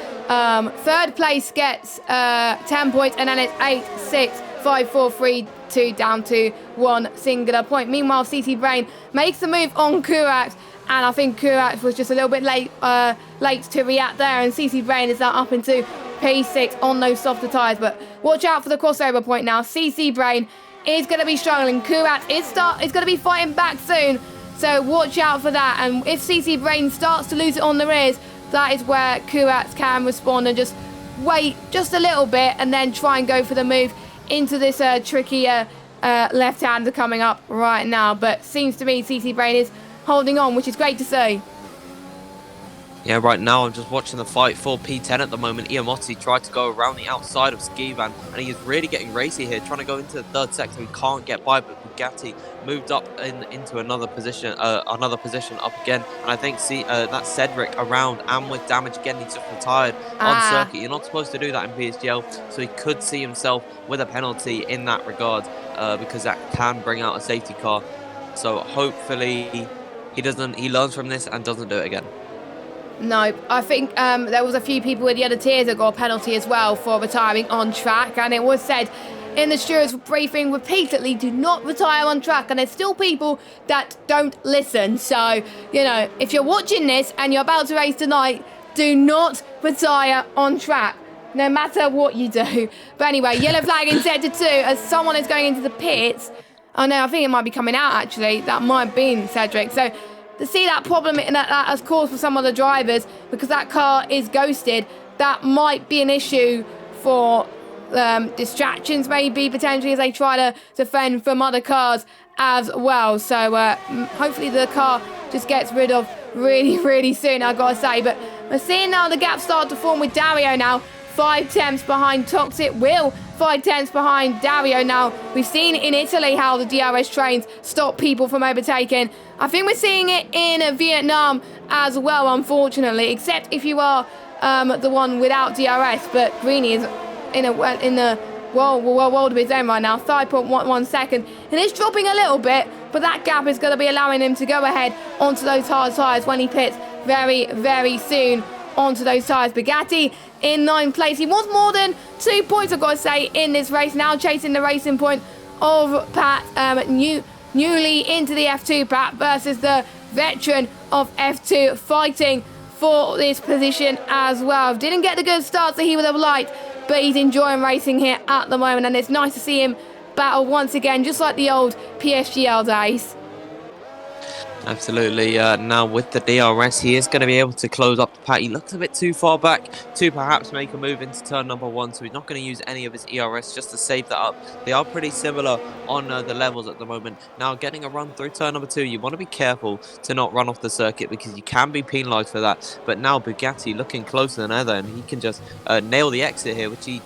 Third place gets 10 points. And then it's 8, 6, 5, 4, 3, 2 down to 1 singular point. Meanwhile, CC Brain makes the move on Kurax. And I think Kurax was just a little bit late to react there. And CC Brain is now up into P6 on those softer tyres, but watch out for the crossover point now. CC Brain is going to be struggling. Kurat is going to be fighting back soon, so watch out for that. And if CC Brain starts to lose it on the rears, that is where Kurat can respond and just wait just a little bit and then try and go for the move into this trickier left-hander coming up right now. But seems to me CC Brain is holding on, which is great to see. Yeah, right now I'm just watching the fight for P10 at the moment. Iamotti tried to go around the outside of Skivan, and he is really getting racy here, trying to go into the third sector. He can't get by, but Bugatti moved up into another position up again. And I think that's Cedric around and with damage again. He's just retired on circuit. You're not supposed to do that in PSGL, so he could see himself with a penalty in that regard because that can bring out a safety car. So hopefully he learns from this and doesn't do it again. No, I think there was a few people in the other tiers that got a penalty as well for retiring on track, and it was said in the stewards briefing repeatedly, do not retire on track, and there's still people that don't listen. So, you know, if you're watching this and you're about to race tonight, do not retire on track, no matter what you do. But anyway, yellow flag in sector 2 as someone is going into the pits. Oh no, I think it might be coming out actually. That might have been Cedric. So to see that problem that has caused for some of the drivers, because that car is ghosted, that might be an issue for distractions maybe, potentially, as they try to defend from other cars as well. So hopefully the car just gets rid of really, really soon, I've got to say. But we're seeing now the gap start to form with Dario now. 5 tenths behind Toxic. Will 5 tenths behind Dario now. We've seen in Italy how the DRS trains stop people from overtaking. I think we're seeing it in Vietnam as well, unfortunately, except if you are the one without DRS. But Greeny is in the world of his own right now, 5.11 seconds. And it's dropping a little bit, but that gap is going to be allowing him to go ahead onto those hard tyres when he pits very, very soon onto those tyres. Bugatti in 9th place. He wants more than 2 points, I've got to say, in this race. Now chasing the racing point of Pat, newly into the F2 Pat versus the veteran of F2, fighting for this position as well. Didn't get the good starts that he would have liked, but he's enjoying racing here at the moment, and it's nice to see him battle once again, just like the old PSGL days. Absolutely. Now with the DRS, he is going to be able to close up the Pat. He looks a bit too far back to perhaps make a move into turn number 1, so he's not going to use any of his ERS just to save that up. They are pretty similar on the levels at the moment. Now getting a run through turn number 2, you want to be careful to not run off the circuit because you can be penalised for that. But now Bugatti looking closer than ever, and he can just nail the exit here, which he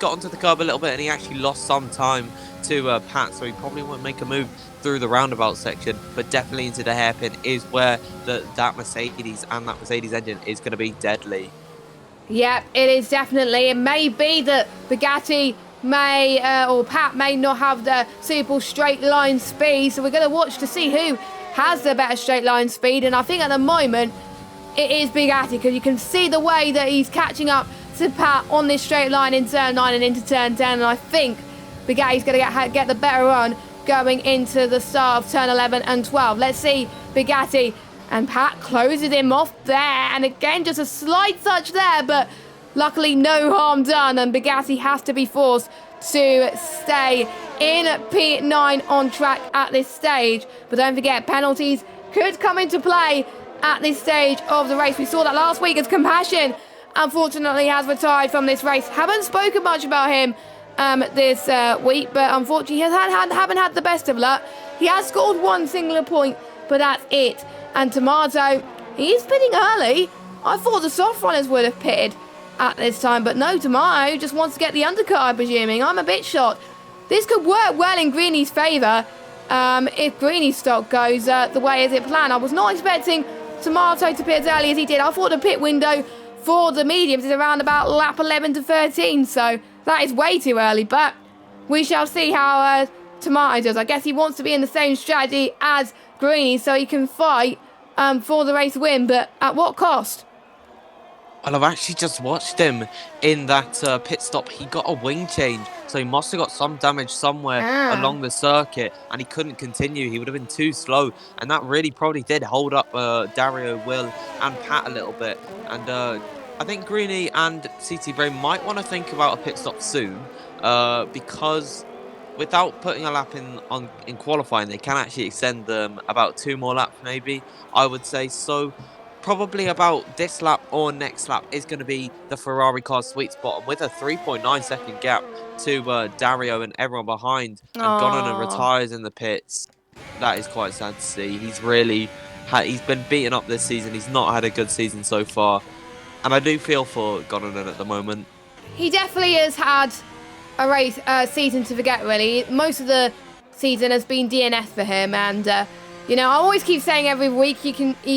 got onto the curb a little bit, and he actually lost some time to Pat, so he probably won't make a move through the roundabout section, but definitely into the hairpin is where that Mercedes and that Mercedes engine is going to be deadly. Yeah, it is definitely. It may be that Bugatti may, or Pat may not have the super straight line speed, so we're going to watch to see who has the better straight line speed, and I think at the moment it is Bugatti, because you can see the way that he's catching up to Pat on this straight line in turn 9 and into turn 10, and I think Bugatti's going to get the better run going into the start of turn 11 and 12. Let's see Bugatti, and Pat closes him off there, and again just a slight touch there, but luckily no harm done, and Bugatti has to be forced to stay in P9 on track at this stage. But don't forget, penalties could come into play at this stage of the race. We saw that last week as Compassion unfortunately has retired from this race. Haven't spoken much about him this week, but unfortunately he haven't had the best of luck. He has scored one singular point, but that's it. And Tomato, he's pitting early. I thought the soft runners would have pitted at this time, but no, Tomato just wants to get the undercut, I'm presuming. I'm a bit shocked. This could work well in Greeny's favour if Greeny's stock goes the way as it planned. I was not expecting Tomato to pit as early as he did. I thought the pit window for the mediums is around about lap 11 to 13, so that is way too early, but we shall see how Tomato does. I guess he wants to be in the same strategy as Greeny so he can fight for the race win, but at what cost? Well, I've actually just watched him in that pit stop. He got a wing change, so he must have got some damage somewhere along the circuit, and he couldn't continue. He would have been too slow, and that really probably did hold up Dario, Will, and Pat a little bit. And I think Greeny and CT Brain might want to think about a pit stop soon, because without putting a lap in qualifying, they can actually extend them about 2 more laps, maybe, I would say. So probably about this lap or next lap is going to be the Ferrari car's sweet spot, and with a 3.9 second gap to Dario and everyone behind, and Gonanen retires in the pits. That is quite sad to see. He's really he's been beaten up this season. He's not had a good season so far, and I do feel for Gonanen at the moment. He definitely has had a race season to forget, really. Most of the season has been DNF for him, and you know, I always keep saying every week he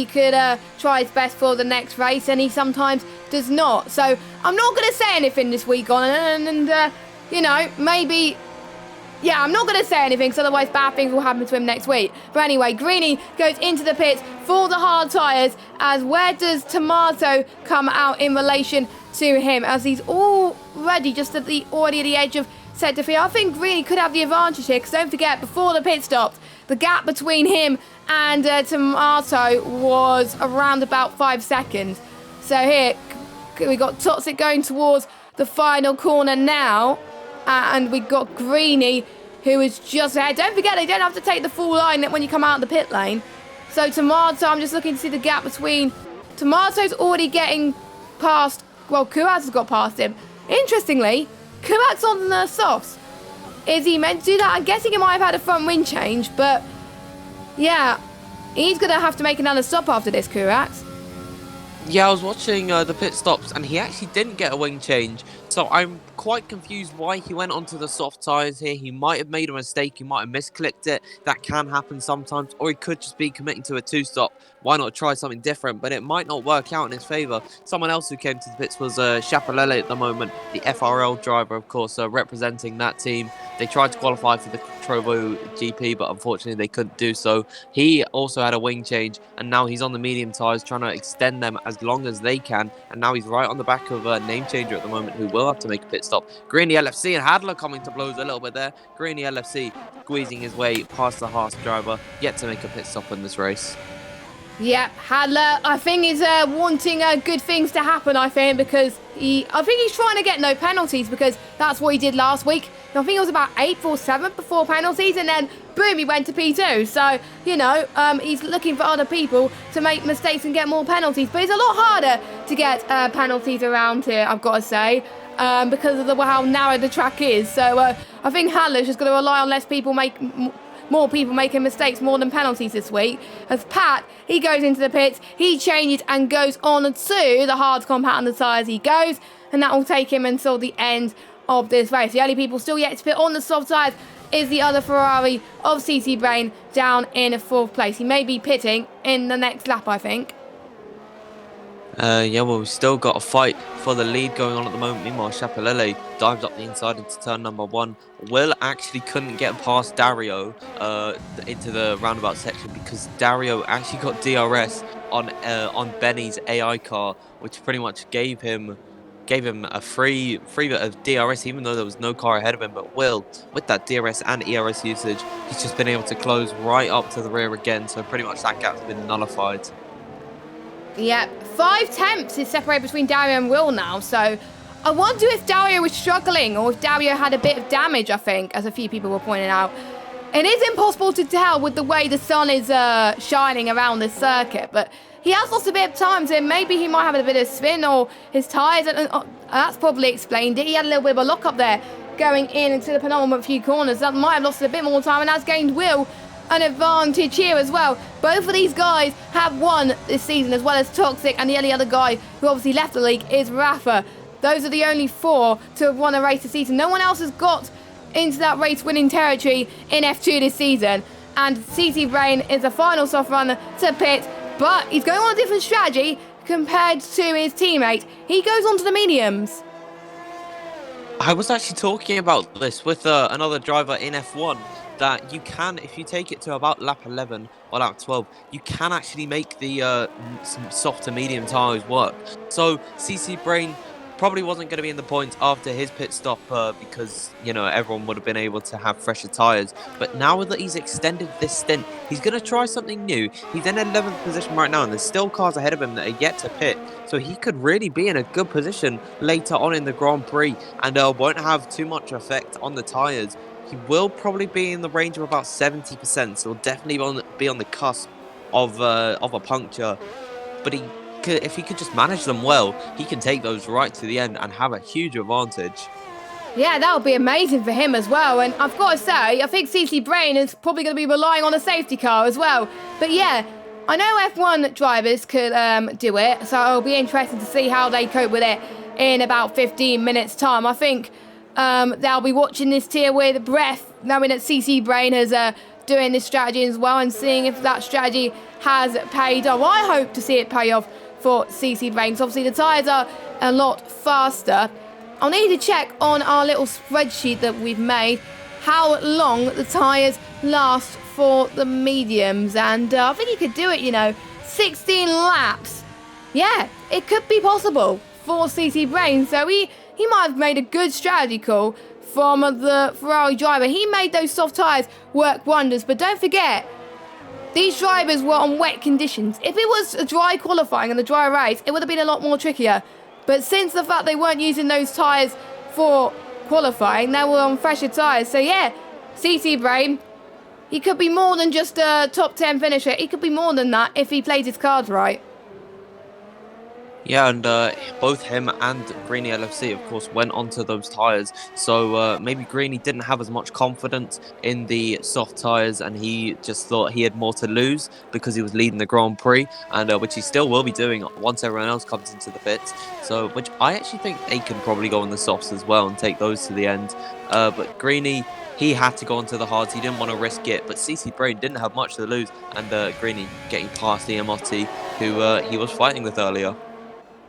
could try his best for the next race, and he sometimes does not. So I'm not going to say anything this week on, and you know, maybe, yeah, I'm not going to say anything, because otherwise bad things will happen to him next week. But anyway, Greeny goes into the pits for the hard tyres, as where does Tomato come out in relation to him, as he's already just at the edge of sector 3. I think Greeny could have the advantage here, because don't forget, before the pit stopped, the gap between him and Tomato was around about 5 seconds. So here we got Toxic going towards the final corner now, and we got Greeny, who is just ahead. Don't forget, they don't have to take the full line when you come out of the pit lane. So Tomato, I'm just looking to see the gap between. Tomato's already getting past. Well, Kuraz has got past him. Interestingly, Kuraz on the softs. Is he meant to do that? I'm guessing he might have had a front wing change, but yeah, he's going to have to make another stop after this, Kuraz. Yeah, I was watching the pit stops, and he actually didn't get a wing change. So I'm quite confused why he went onto the soft tyres here. He might have made a mistake. He might have misclicked it. That can happen sometimes. Or he could just be committing to a 2-stop. Why not try something different? But it might not work out in his favour. Someone else who came to the pits was Chapelele at the moment, the FRL driver, of course, representing that team. They tried to qualify for the Trovo GP, but unfortunately they couldn't do so. He also had a wing change, and now he's on the medium tyres, trying to extend them as long as they can. And now he's right on the back of a name changer at the moment, who will have to make a pit stop. Greeny LFC and Hadler coming to blows a little bit there. Greeny LFC squeezing his way past the Haas driver, yet to make a pit stop in this race. Yeah, Hadler, I think he's wanting good things to happen, I think, because I think he's trying to get no penalties, because that's what he did last week. I think it was about 8th or 7th before penalties, and then boom, he went to P2. So, you know, he's looking for other people to make mistakes and get more penalties. But it's a lot harder to get penalties around here, I've got to say, because of how narrow the track is. So I think Hadler's just going to rely on more people making mistakes more than penalties this week. As Pat, he goes into the pits, he changes and goes on to the hard compound on the tyres he goes, and that will take him until the end of this race. The only people still yet to pit on the soft tyres is the other Ferrari of CC Brain down in 4th place. He may be pitting in the next lap, I think. Yeah, well, we've still got a fight for the lead going on at the moment. Meanwhile, Chapelele dives up the inside into turn number 1. Will actually couldn't get past Dario into the roundabout section, because Dario actually got DRS on Benny's AI car, which pretty much gave him a free bit of DRS, even though there was no car ahead of him. But Will, with that DRS and ERS usage, he's just been able to close right up to the rear again. So pretty much that gap's been nullified. Yeah, 5 tenths is separated between Dario and Will now, so I wonder if Dario was struggling or if Dario had a bit of damage, I think, as a few people were pointing out. It is impossible to tell with the way the sun is shining around this circuit, but he has lost a bit of time, so maybe he might have a bit of spin, or his tyres, and that's probably explained it. He had a little bit of a lock up there going into the penultimate few corners. That might have lost a bit more time and has gained Will an advantage here as well. Both of these guys have won this season, as well as Toxic, and the only other guy who obviously left the league is Rafa. Those are the only 4 to have won a race this season. No one else has got into that race winning territory in F2 this season. And CC Brain is the final soft runner to pit, but he's going on a different strategy compared to his teammate. He goes on to the mediums. I was actually talking about this with another driver in F1, that you can, if you take it to about lap 11 or lap 12, you can actually make the soft to medium tyres work. So CC Brain probably wasn't going to be in the points after his pit stop because, you know, everyone would have been able to have fresher tyres. But now that he's extended this stint, he's going to try something new. He's in 11th position right now, and there's still cars ahead of him that are yet to pit. So he could really be in a good position later on in the Grand Prix, and won't have too much effect on the tyres. He will probably be in the range of about 70%, so he'll definitely be on the cusp of a puncture. But if he could just manage them well, he can take those right to the end and have a huge advantage. Yeah, that would be amazing for him as well. And I've got to say, I think CC Brain is probably going to be relying on a safety car as well. But yeah, I know F1 drivers could do it, so it'll be interesting to see how they cope with it in about 15 minutes' time. I think they'll be watching this tier with breath, knowing that CC Brain is doing this strategy as well, and seeing if that strategy has paid off. I hope to see it pay off for CC Brain, because obviously the tyres are a lot faster. I'll need to check on our little spreadsheet that we've made how long the tyres last for the mediums, and I think he could do it, 16 laps. Yeah, it could be possible for CC Brain, so he might have made a good strategy call from the Ferrari driver. He made those soft tyres work wonders, but don't forget, these drivers were on wet conditions. If it was a dry qualifying and a dry race, it would have been a lot more trickier. But since the fact they weren't using those tyres for qualifying, they were on fresher tyres. So yeah, CC Brain, he could be more than just a top 10 finisher. He could be more than that if he plays his cards right. Yeah, and both him and Greeny LFC, of course, went onto those tyres. So maybe Greeny didn't have as much confidence in the soft tyres, and he just thought he had more to lose because he was leading the Grand Prix, and which he still will be doing once everyone else comes into the pits. So, which I actually think they can probably go on the softs as well and take those to the end. But Greeny, he had to go onto the hards. He didn't want to risk it, but CC Brain didn't have much to lose, and Greeny getting past the Emotti, who he was fighting with earlier.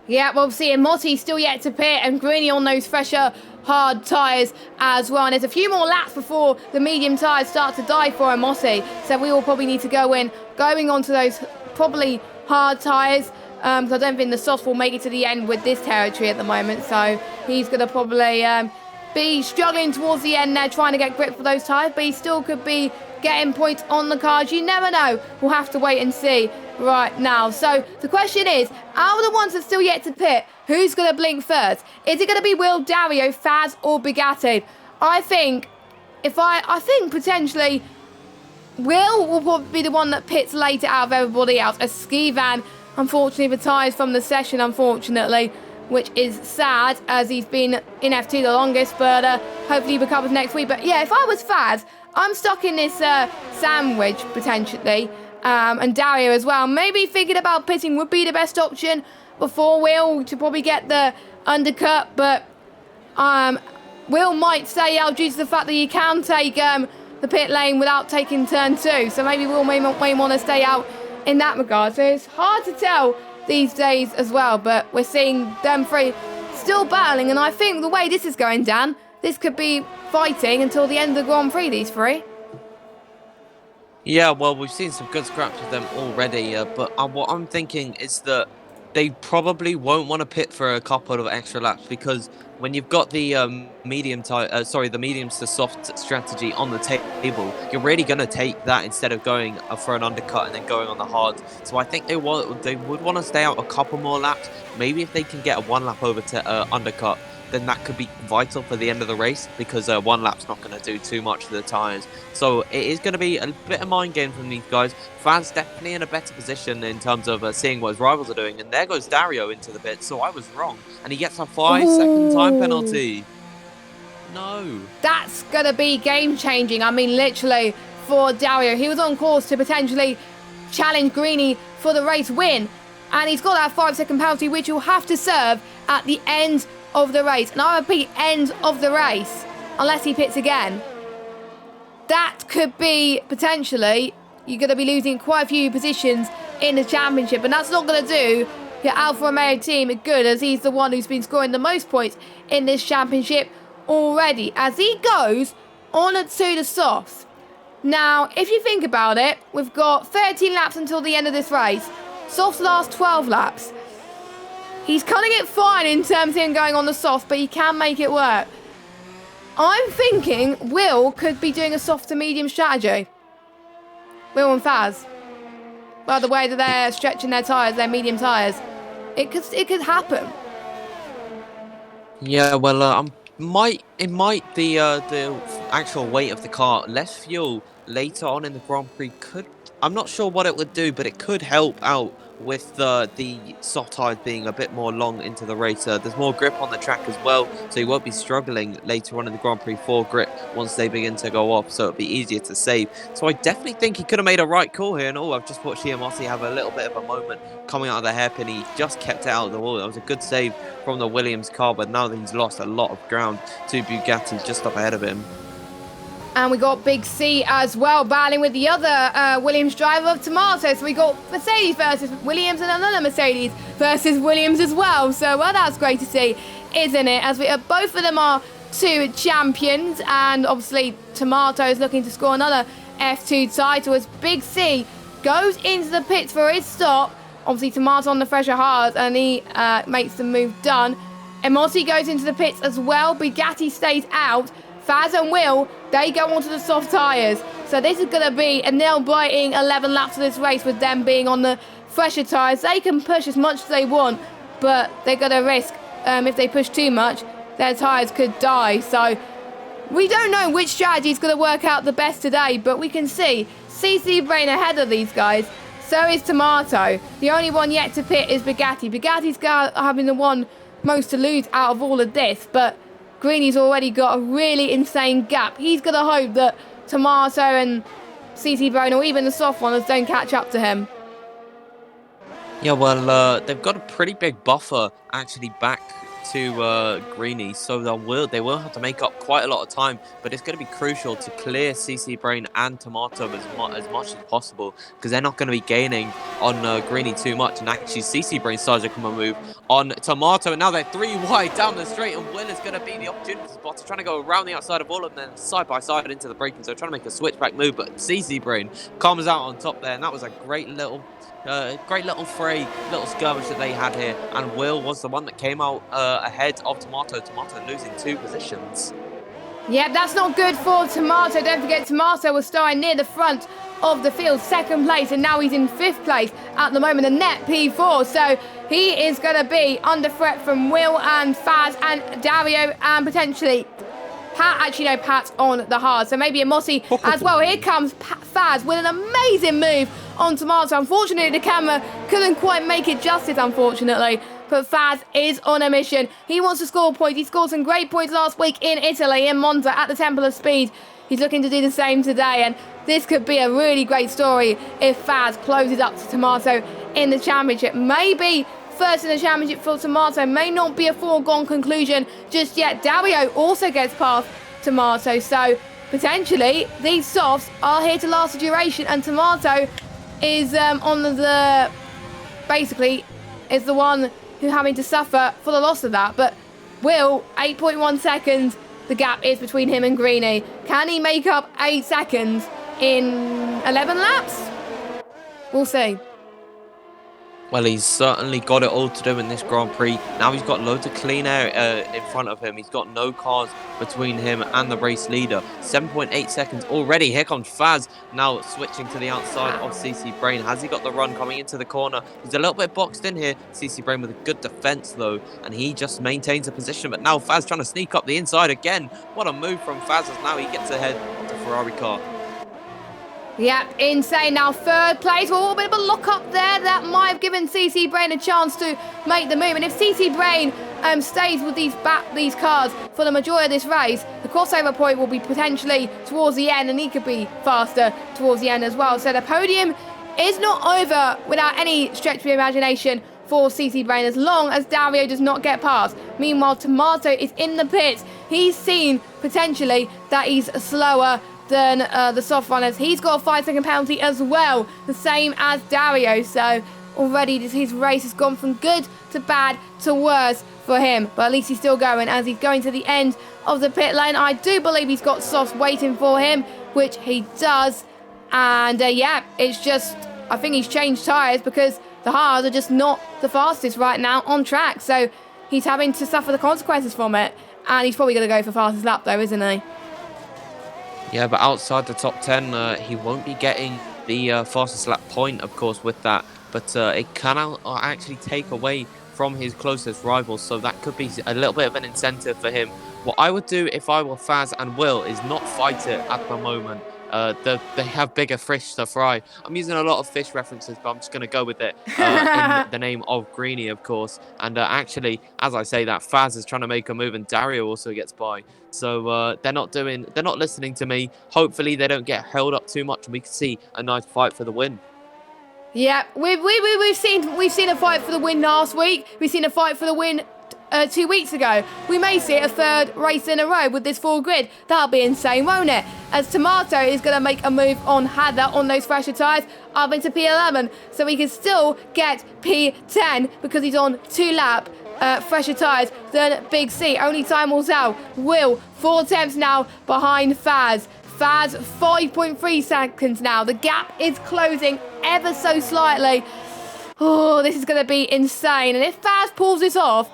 Yeah, well, see, Motti's still yet to pit, and Greeny on those fresher, hard tyres as well. And there's a few more laps before the medium tyres start to die for Motti. So we will probably need to going onto those probably hard tyres, because I don't think the softs will make it to the end with this territory at the moment. So he's going to probably be struggling towards the end there, trying to get grip for those tyres, but he still could be getting points on the cards. You never know. We'll have to wait and see right now. So the question is, out of the ones that still yet to pit, who's going to blink first? Is it going to be Will, Dario, Faz, or Bugatti? I think potentially Will probably be the one that pits later out of everybody else. As Skivan unfortunately retires from the session, unfortunately, which is sad, as he's been in F2 the longest, but hopefully he recovers next week. But yeah, if I was Faz, I'm stuck in this sandwich, potentially, and Dario as well. Maybe thinking about pitting would be the best option before Will to probably get the undercut, but Will might stay out due to the fact that you can take the pit lane without taking turn 2, so maybe Will may want to stay out in that regard. So it's hard to tell these days as well, but we're seeing them three still battling, and I think the way this is going, Dan, this could be fighting until the end of the Grand Prix, these three. Yeah, well, we've seen some good scraps with them already, but what I'm thinking is that they probably won't want to pit for a couple of extra laps, because when you've got the mediums to soft strategy on the table, you're really going to take that instead of going for an undercut and then going on the hard. So I think they would want to stay out a couple more laps. Maybe if they can get a 1 lap over to undercut, then that could be vital for the end of the race, because 1 lap's not going to do too much to the tyres. So it is going to be a bit of mind game from these guys. Fans definitely in a better position in terms of seeing what his rivals are doing. And there goes Dario into the pit, so I was wrong. And he gets a 5-second time penalty. No. That's going to be game-changing. I mean, literally, for Dario. He was on course to potentially challenge Greeny for the race win. And he's got that 5-second penalty, which he'll have to serve at the end of the race. And I repeat, end of the race, unless he pits again. That could be potentially, you're going to be losing quite a few positions in the championship, and that's not going to do your Alfa Romeo team good, as he's the one who's been scoring the most points in this championship already, as he goes on to the softs. Now, if you think about it, we've got 13 laps until the end of this race. Softs last 12 laps. He's cutting it fine in terms of him going on the soft, but he can make it work. I'm thinking Will could be doing a soft to medium strategy. Will and Faz. By the way that they're stretching their tyres, their medium tyres. It could happen. Yeah, well, the actual weight of the car, less fuel later on in the Grand Prix could, I'm not sure what it would do, but it could help out with the soft tyres being a bit more long into the race. There's more grip on the track as well, so you won't be struggling later on in the Grand Prix for grip once they begin to go off, so it'll be easier to save. So I definitely think he could have made a right call here, and I've just watched Motsi have a little bit of a moment coming out of the hairpin. He just kept it out of the wall. That was a good save from the Williams car, but now that he's lost a lot of ground to Bugatti just up ahead of him. And we got Big C as well, battling with the other Williams driver of Tomato. So we got Mercedes versus Williams and another Mercedes versus Williams as well. So, well, that's great to see, isn't it? As both of them are 2 champions. And obviously, Tomato is looking to score another F2 title as Big C goes into the pits for his stop. Obviously, Tomato on the fresher hard, and he makes the move done. Emosi goes into the pits as well. Bugatti stays out. Faz and Will, they go onto the soft tyres. So this is going to be a nail-biting 11 laps of this race with them being on the fresher tyres. They can push as much as they want, but they're going to risk, if they push too much, their tyres could die. So we don't know which strategy is going to work out the best today, but we can see CC Brain ahead of these guys. So is Tomato. The only one yet to pit is Bugatti. Bugatti's having the one most to lose out of all of this, but Greeny's already got a really insane gap. He's going to hope that Tomato and CC Bone, or even the soft ones, don't catch up to him. Yeah, well, they've got a pretty big buffer actually back to Greeny, so they will have to make up quite a lot of time, but it's going to be crucial to clear CC Brain and Tomato as much as possible, because they're not going to be gaining on Greeny too much. And actually, CC Brain started to come and move on Tomato, and now they're 3 wide down the straight, and Will is going to be the opportunity spot to trying to go around the outside of all of them, side by side into the braking, so trying to make a switchback move, but CC Brain comes out on top there, and that was a great little fray, little skirmish that they had here, and Will was the one that came out ahead of Tomato losing 2 positions. Yeah, that's not good for Tomato. Don't forget, Tomato was starting near the front of the field, 2nd place, and now he's in 5th place at the moment, a net P4. So he is going to be under threat from Will and Faz and Dario and potentially Pat. Actually, no, Pat's on the hard, so maybe a Mossy as well. Here comes Faz with an amazing move on Tomato. Unfortunately, the camera couldn't quite make it justice, unfortunately. But Faz is on a mission. He wants to score points. He scored some great points last week in Italy, in Monza, at the Temple of Speed. He's looking to do the same today, and this could be a really great story if Faz closes up to Tomato in the championship. Maybe first in the championship for Tomato may not be a foregone conclusion just yet. Dario also gets past Tomato, so potentially these softs are here to last the duration, and Tomato is basically is the one who having to suffer for the loss of that. But Will, 8.1 seconds, the gap is between him and Greeny. Can he make up 8 seconds in 11 laps? We'll see. Well, he's certainly got it all to do in this Grand Prix. Now he's got loads of clean air in front of him. He's got no cars between him and the race leader. 7.8 seconds already. Here comes Faz, now switching to the outside of CC Brain. Has he got the run coming into the corner? He's a little bit boxed in here. CC Brain with a good defense, though, and he just maintains a position. But now Faz trying to sneak up the inside again. What a move from Faz as now he gets ahead of the Ferrari car. Yeah, insane. Now 3rd place. Well, a bit of a lock up there. That might have given CC Brain a chance to make the move. And if CC Brain stays with these cars for the majority of this race, the crossover point will be potentially towards the end, and he could be faster towards the end as well. So the podium is not over without any stretch of the imagination for CC Brain, as long as Dario does not get past. Meanwhile, Tomato is in the pits. He's seen potentially that he's slower than the soft runners. He's got a 5-second penalty as well, the same as Dario. So already his race has gone from good to bad to worse for him. But at least he's still going as he's going to the end of the pit lane. I do believe he's got softs waiting for him, which he does. And yeah, it's just, I think he's changed tyres because the hards are just not the fastest right now on track. So he's having to suffer the consequences from it. And he's probably going to go for fastest lap though, isn't he? Yeah, but outside the top 10, he won't be getting the fastest lap point, of course, with that. But it can actually take away from his closest rivals, so that could be a little bit of an incentive for him. What I would do if I were Faz and Will is not fight it at the moment. They have bigger fish to fry. I'm using a lot of fish references, but I'm just going to go with it in the name of Greeny, of course. And actually, as I say that, Faz is trying to make a move, and Dario also gets by. So they're not listening to me. Hopefully, they don't get held up too much, and we can see a nice fight for the win. Yeah, we've seen a fight for the win last week. We've seen a fight for the win 2 weeks ago. We may see a 3rd race in a row with this full grid. That'll be insane, won't it? As Tomato is going to make a move on Hadda on those fresher tyres up into P11, so he can still get P10 because he's on 2-lap fresher tyres than Big C. Only time will tell. Will, 4 attempts now behind Faz. Faz, 5.3 seconds now. The gap is closing ever so slightly. Oh, this is going to be insane. And if Faz pulls this off,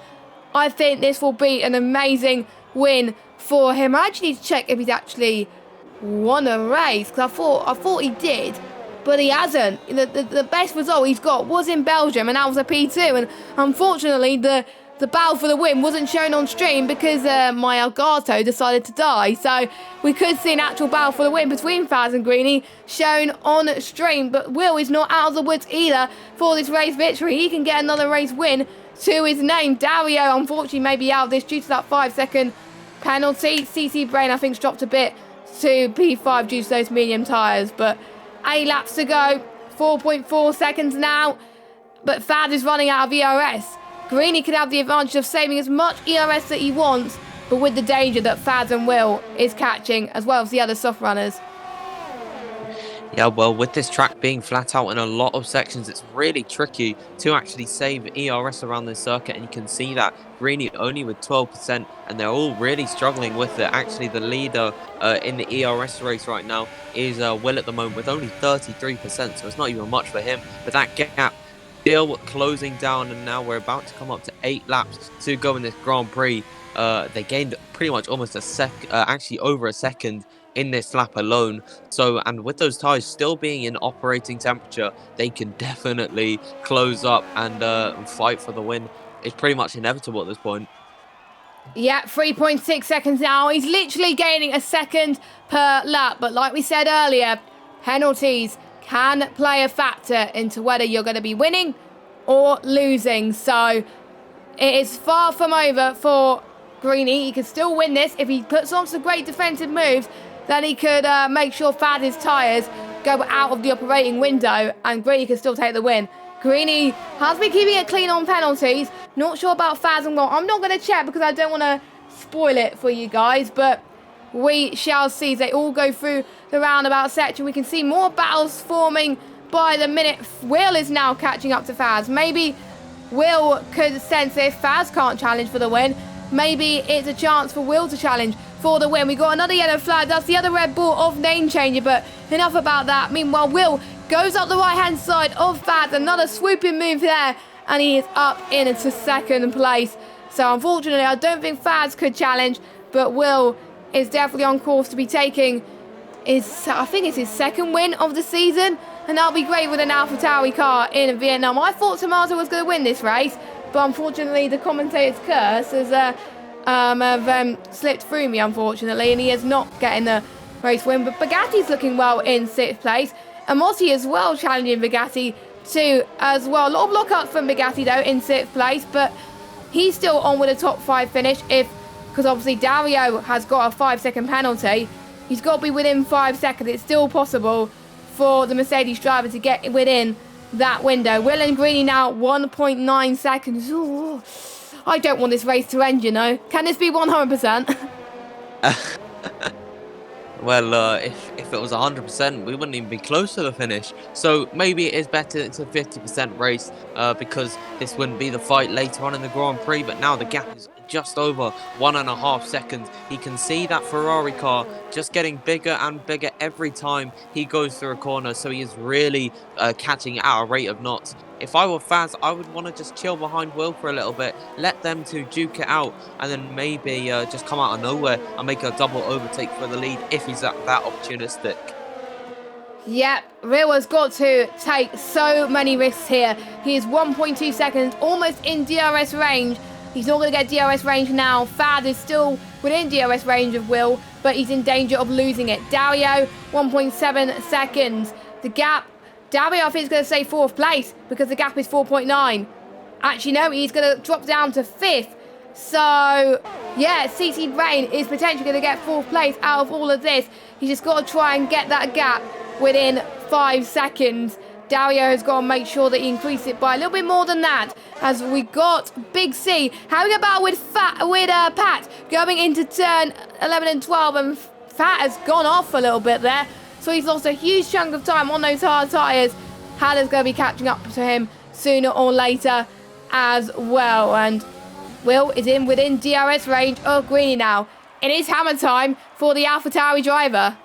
I think this will be an amazing win for him. I actually need to check if he's actually won a race, because I thought he did, but he hasn't. The best result he's got was in Belgium, and that was a P2. And unfortunately, the battle for the win wasn't shown on stream because my Elgato decided to die. So we could see an actual battle for the win between Faz and Greeny shown on stream. But Will is not out of the woods either for this race victory. He can get another race win to his name. Dario, unfortunately, may be out of this due to that 5-second penalty. CC Brain, I think, has dropped a bit to P5 due to those medium tyres. But 8 laps to go, 4.4 seconds now. But Faz is running out of ERS. Greeny could have the advantage of saving as much ERS that he wants, but with the danger that Fads and Will is catching, as well as the other soft runners. Yeah, well, with this track being flat out in a lot of sections, it's really tricky to actually save ERS around this circuit, and you can see that Greeny only with 12%, and they're all really struggling with it. Actually, the leader in the ERS race right now is Will at the moment with only 33%, so it's not even much for him, but that gap still closing down, and now we're about to come up to 8 laps to go in this Grand Prix. They gained pretty much almost actually over a second in this lap alone. So, and with those tyres still being in operating temperature, they can definitely close up and fight for the win. It's pretty much inevitable at this point. Yeah, 3.6 seconds now. He's literally gaining a second per lap. But like we said earlier, penalties can play a factor into whether you're going to be winning or losing. So it is far from over for Greeny. He can still win this if he puts on some great defensive moves. Then he could make sure Fad's tyres go out of the operating window and Greeny can still take the win. Greeny has been keeping it clean on penalties. Not sure about Faz and Will. I'm not going to check because I don't want to spoil it for you guys, but we shall see as they all go through the roundabout section. We can see more battles forming by the minute. Will is now catching up to Faz. Maybe Will could sense if Faz can't challenge for the win. Maybe it's a chance for Will to challenge for the win. We got another yellow flag. That's the other Red Bull off name changer, but enough about that. Meanwhile, Will goes up the right-hand side of Faz. Another swooping move there, and he is up into second place. So unfortunately, I don't think Faz could challenge, but Will is definitely on course to be taking I think it's his second win of the season, and that'll be great with an AlphaTauri car in Vietnam. I thought Tomato was going to win this race, but unfortunately the commentator's curse has slipped through me, unfortunately, and he is not getting the race win. But Bugatti's looking well in 6th place. Amotti as well challenging Bugatti too as well. A lot of block-ups from Bugatti though in 6th place, but he's still on with a top 5 finish because obviously Dario has got a 5-second penalty. He's got to be within 5 seconds. It's still possible for the Mercedes driver to get within that window. Will and Greeny now 1.9 seconds. Ooh, I don't want this race to end, you know. Can this be 100%? Well, if it was 100%, we wouldn't even be close to the finish. So maybe it is better it's a 50% race because this wouldn't be the fight later on in the Grand Prix. But now the gap is just over 1.5 seconds. He can see that Ferrari car just getting bigger and bigger every time he goes through a corner. So he is really catching at a rate of knots. If I were Faz, I would want to just chill behind Will for a little bit, let them two duke it out, and then maybe just come out of nowhere and make a double overtake for the lead if he's that opportunistic. Yep, Will has got to take so many risks here. He is 1.2 seconds, almost in DRS range. He's not going to get DRS range now. Fad is still within DRS range of Will, but he's in danger of losing it. Dario, 1.7 seconds. The gap, Dario I think is going to say 4th place because the gap is 4.9. Actually, no, he's going to drop down to 5th. So, yeah, CC Brain is potentially going to get 4th place out of all of this. He's just got to try and get that gap within 5 seconds. Dario has got to make sure that he increases it by a little bit more than that. As we got Big C having a battle with Pat going into turn 11 and 12, and Fat has gone off a little bit there. So he's lost a huge chunk of time on those hard tyres. Haller's going to be catching up to him sooner or later as well. And Will is within DRS range of Greeny now. It is hammer time for the AlphaTauri driver.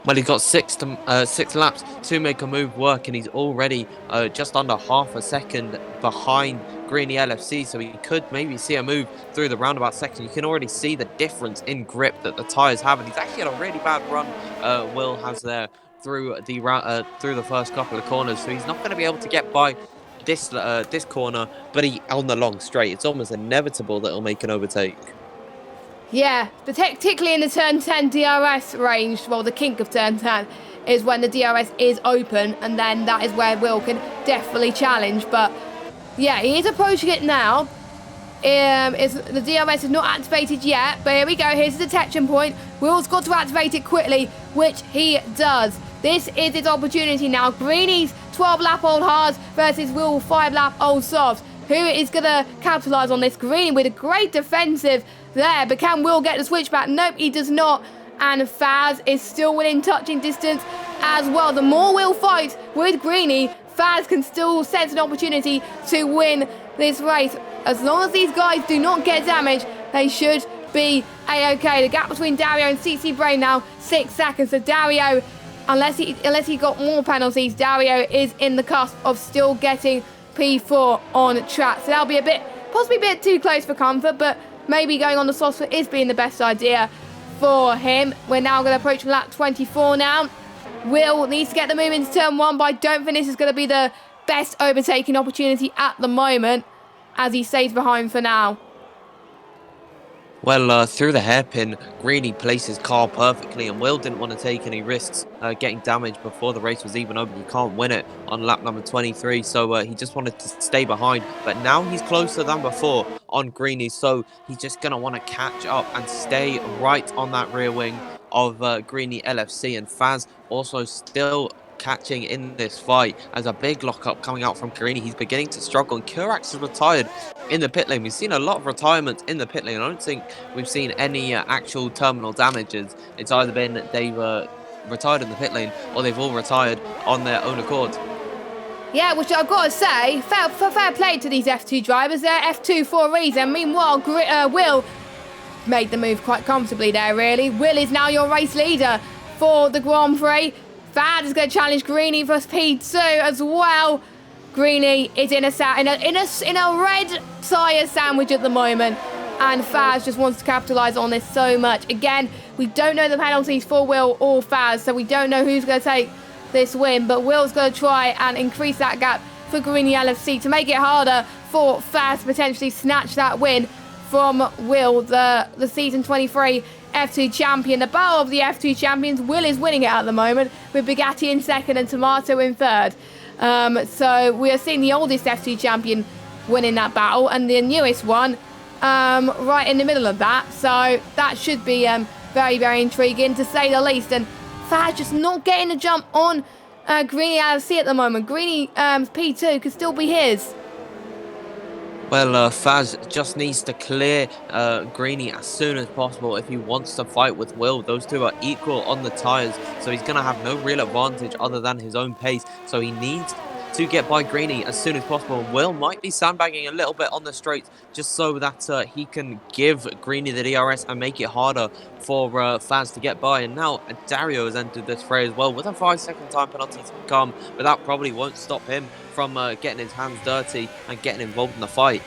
Well, he's got 6 laps to make a move work, and he's already just under half a second behind Greeny LFC, so he could maybe see a move through the roundabout section. You can already see the difference in grip that the tyres have, and he's actually had a really bad run, Will has there, through the first couple of corners, so he's not going to be able to get by this corner, but on the long straight, it's almost inevitable that he'll make an overtake. Yeah, particularly in the turn 10 DRS range, well, the kink of turn 10 is when the DRS is open, and then that is where Will can definitely challenge. But yeah, he is approaching it now. The DRS is not activated yet, but here we go. Here's the detection point. Will's got to activate it quickly, which he does. This is his opportunity now. Greeny's 12-lap-old hards versus Will 5-lap-old softs. who is going to capitalise on this? Greeny with a great defensive there, but can Will get the switchback? Nope, he does not. And Faz is still within touching distance as well. The more Will fights with Greeny, Faz can still sense an opportunity to win this race. As long as these guys do not get damaged, they should be a-okay. The gap between Dario and CC Brain now 6 seconds. So Dario, unless he got more penalties, Dario is in the cusp of still getting P4 on track. So that'll be possibly a bit too close for comfort, but maybe going on the soft foot is being the best idea for him. We're now going to approach lap 24 now. Will needs to get the move into turn 1, but I don't think this is going to be the best overtaking opportunity at the moment, as he stays behind for now. Well, through the hairpin, Greeny placed his car perfectly, and Will didn't want to take any risks getting damaged before the race was even over. You can't win it on lap number 23, so he just wanted to stay behind. But now he's closer than before on Greeny, so he's just going to want to catch up and stay right on that rear wing of Greeny LFC. And Faz also still catching in this fight as a big lockup coming out from Greeny. He's beginning to struggle, and Kurax is retired in the pit lane. We've seen a lot of retirements in the pit lane. I don't think we've seen any actual terminal damages. It's either been they've retired in the pit lane or they've all retired on their own accord. Yeah, which I've got to say, fair play to these F2 drivers. They're F2 for a reason. Meanwhile, Will made the move quite comfortably there, really. Will is now your race leader for the Grand Prix. Faz is going to challenge Greeny for P2 as well. Greeny is in a red tyre sandwich at the moment, and Faz just wants to capitalise on this so much. Again, we don't know the penalties for Will or Faz, so we don't know who's going to take this win, but Will's going to try and increase that gap for Greeny LFC to make it harder for Faz to potentially snatch that win from Will, the season 23 F2 champion. The battle of the F2 champions, Will is winning it at the moment with Bugatti in second and Tomato in third. So we are seeing the oldest F2 champion winning that battle and the newest one right in the middle of that. So that should be very, very intriguing to say the least. And Faz just not getting the jump on Greeny LFC at the moment. Greeny P2 could still be his. Well, Faz just needs to clear Greeny as soon as possible if he wants to fight with Will. Those two are equal on the tyres, so he's going to have no real advantage other than his own pace. So he needs to get by Greeny as soon as possible. Will might be sandbagging a little bit on the straights just so that he can give Greeny the DRS and make it harder for Faz to get by. And now Dario has entered this fray as well with a 5-second time penalty to come, but that probably won't stop him from getting his hands dirty and getting involved in the fight.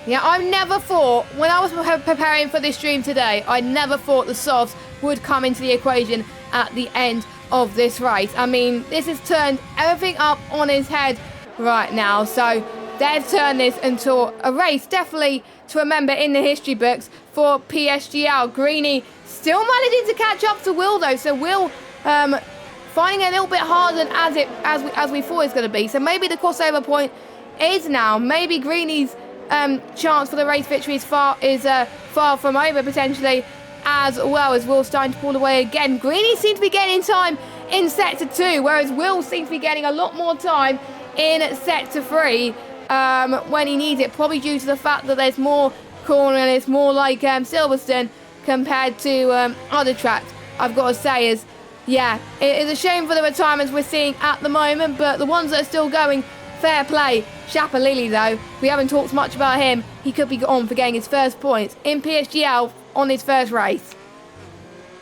Yeah, I never thought, when I was preparing for this stream today, I never thought the softs would come into the equation at the end of this race. I mean, this has turned everything up on his head right now. So they've turned this into a race definitely to remember in the history books for PSGL. Greeny still managing to catch up to Will though. So Will finding it a little bit harder than as we thought it's going to be. So maybe the crossover point is now. Maybe Greeny's chance for the race victory is far from over potentially, as well as Will starting to pull away again. Greeny seems to be getting time in sector 2, whereas Will seems to be getting a lot more time in sector 3 when he needs it, probably due to the fact that there's more corner and it's more like Silverstone compared to other tracks. I've got to say is, yeah, it is a shame for the retirements we're seeing at the moment, but the ones that are still going, fair play. Shapalili though, we haven't talked much about him. He could be on for getting his first points in PSGL on his first race.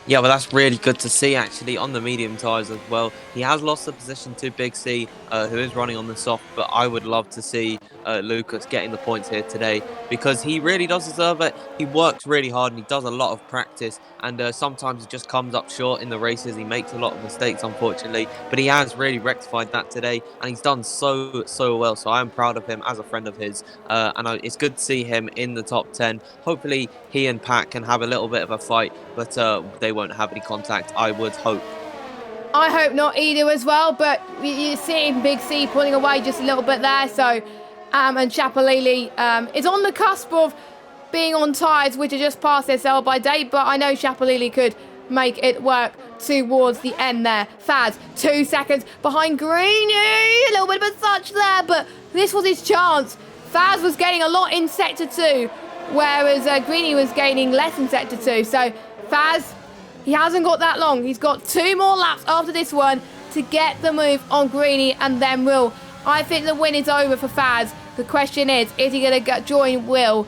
Yeah, well, that's really good to see, actually, on the medium tyres as well. He has lost the position to Big C, who is running on the soft, but I would love to see Lucas getting the points here today because he really does deserve it. He works really hard and he does a lot of practice, and sometimes he just comes up short in the races. He makes a lot of mistakes, unfortunately, but he has really rectified that today, and he's done so well. So I am proud of him as a friend of his, and it's good to see him in the top 10. Hopefully, he and Pat can have a little bit of a fight, but they won't have any contact, I would hope. I hope not either as well, but you're seeing Big C pulling away just a little bit there. So, and Shapalili is on the cusp of being on tyres which are just past their sell-by date, but I know Shapalili could make it work towards the end there. Faz, 2 seconds behind Greeny. A little bit of a touch there, but this was his chance Faz was gaining a lot in Sector 2, whereas Greeny was gaining less in Sector 2. So Faz, he hasn't got that long. He's got 2 more laps after this one to get the move on Greeny and then Will. I think the win is over for Faz. The question is he going to join Will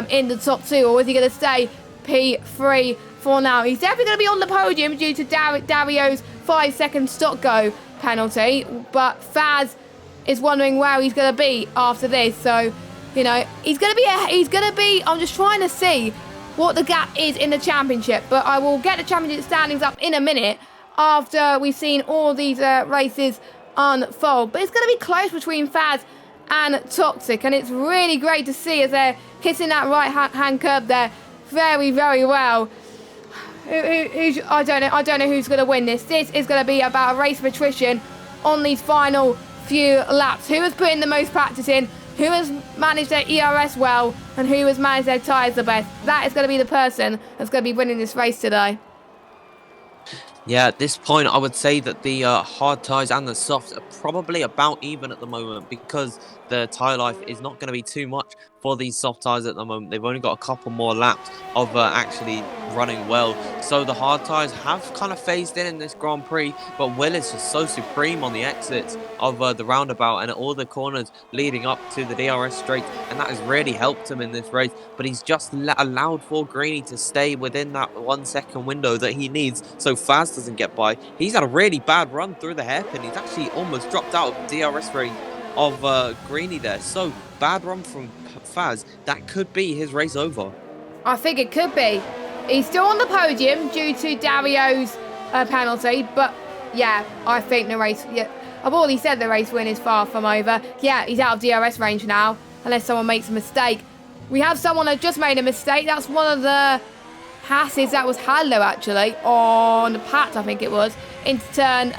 in the top 2, or is he going to stay P3 for now? He's definitely going to be on the podium due to Dario's 5-second stop go penalty, but Faz is wondering where he's going to be after this. So, you know, he's going to be, I'm just trying to see what the gap is in the championship, but I will get the championship standings up in a minute after we've seen all these races unfold. But it's going to be close between Faz and Toxic, and it's really great to see as they're hitting that right-hand curb there very, very well. I don't know who's going to win this. This is going to be about a race of attrition on these final few laps. Who has put in the most practice in, who has managed their ERS well, and who has managed their tyres the best. That is going to be the person that's going to be winning this race today. Yeah, at this point, I would say that the hard tyres and the softs are probably about even at the moment, because the tyre life is not going to be too much for these soft tyres at the moment. They've only got a couple more laps of actually running well. So the hard tyres have kind of phased in this Grand Prix, but Will is just so supreme on the exits of the roundabout and all the corners leading up to the DRS straight, and that has really helped him in this race. But he's just allowed for Greeny to stay within that 1 second window that he needs so Faz doesn't get by. He's had a really bad run through the hairpin. He's actually almost dropped out of the DRS range of Greeny there. So bad run from Faz. That could be his race over. I think it could be. He's still on the podium due to Dario's penalty, but yeah, I think the race, I've already said the race win is far from over. Yeah, he's out of DRS range now, unless someone makes a mistake. We have someone that just made a mistake. That's one of the passes. That was Hadlow actually on the patch, I think it was, into turn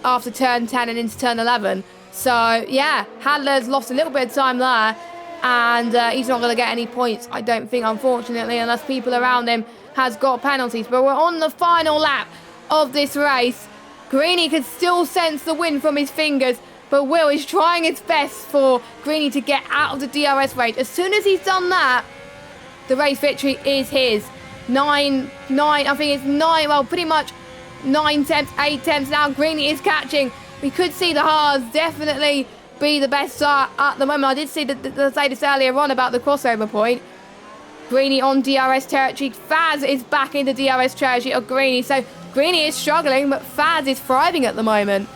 after turn 10 and into turn 11. So yeah, Hadler's lost a little bit of time there, and he's not going to get any points, I don't think, unfortunately, unless people around him has got penalties. But we're on the final lap of this race. Greeny can still sense the wind from his fingers, but Will is trying his best for Greeny to get out of the DRS range. As soon as he's done that, the race victory is his. I think it's 9, well, pretty much 9 tenths, 8 tenths now. Greeny is catching. We could see the Haas definitely be the best start at the moment. I did say this earlier on about the crossover point. Greeny on DRS territory. Faz is back into DRS territory of Greeny. So Greeny is struggling, but Faz is thriving at the moment.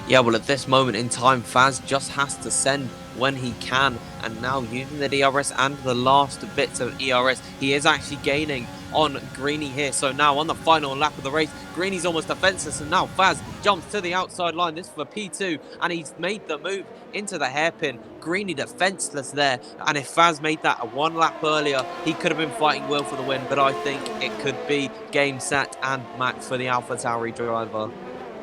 Yeah, well, at this moment in time, Faz just has to send when he can. And now using the DRS and the last bits of ERS, he is actually gaining on Greeny here. So now on the final lap of the race, Greeny's almost defenseless, and now Faz jumps to the outside line. This is for P2, and he's made the move into the hairpin. Greeny defenseless there, and if Faz made that one lap earlier, he could have been fighting well for the win, but I think it could be game, set and match for the AlphaTauri driver.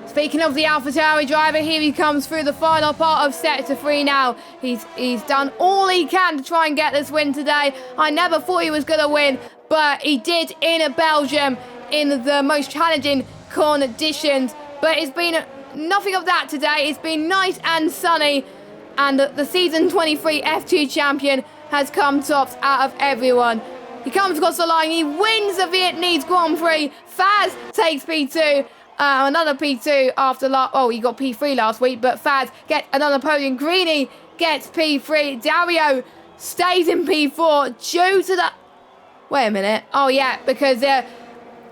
Speaking of the AlphaTauri driver, here he comes through the final part of Sector 3 now. He's done all he can to try and get this win today. I never thought he was going to win, but he did in Belgium in the most challenging conditions. But it's been nothing of that today. It's been nice and sunny, and the season 23 F2 champion has come tops out of everyone. He comes across the line, he wins the Vietnamese Grand Prix. Faz takes P2. Another P2 after he got P3 last week, but Faz gets another podium. Greeny gets P3. Dario stays in P4 due to the... Wait a minute. Oh, yeah, because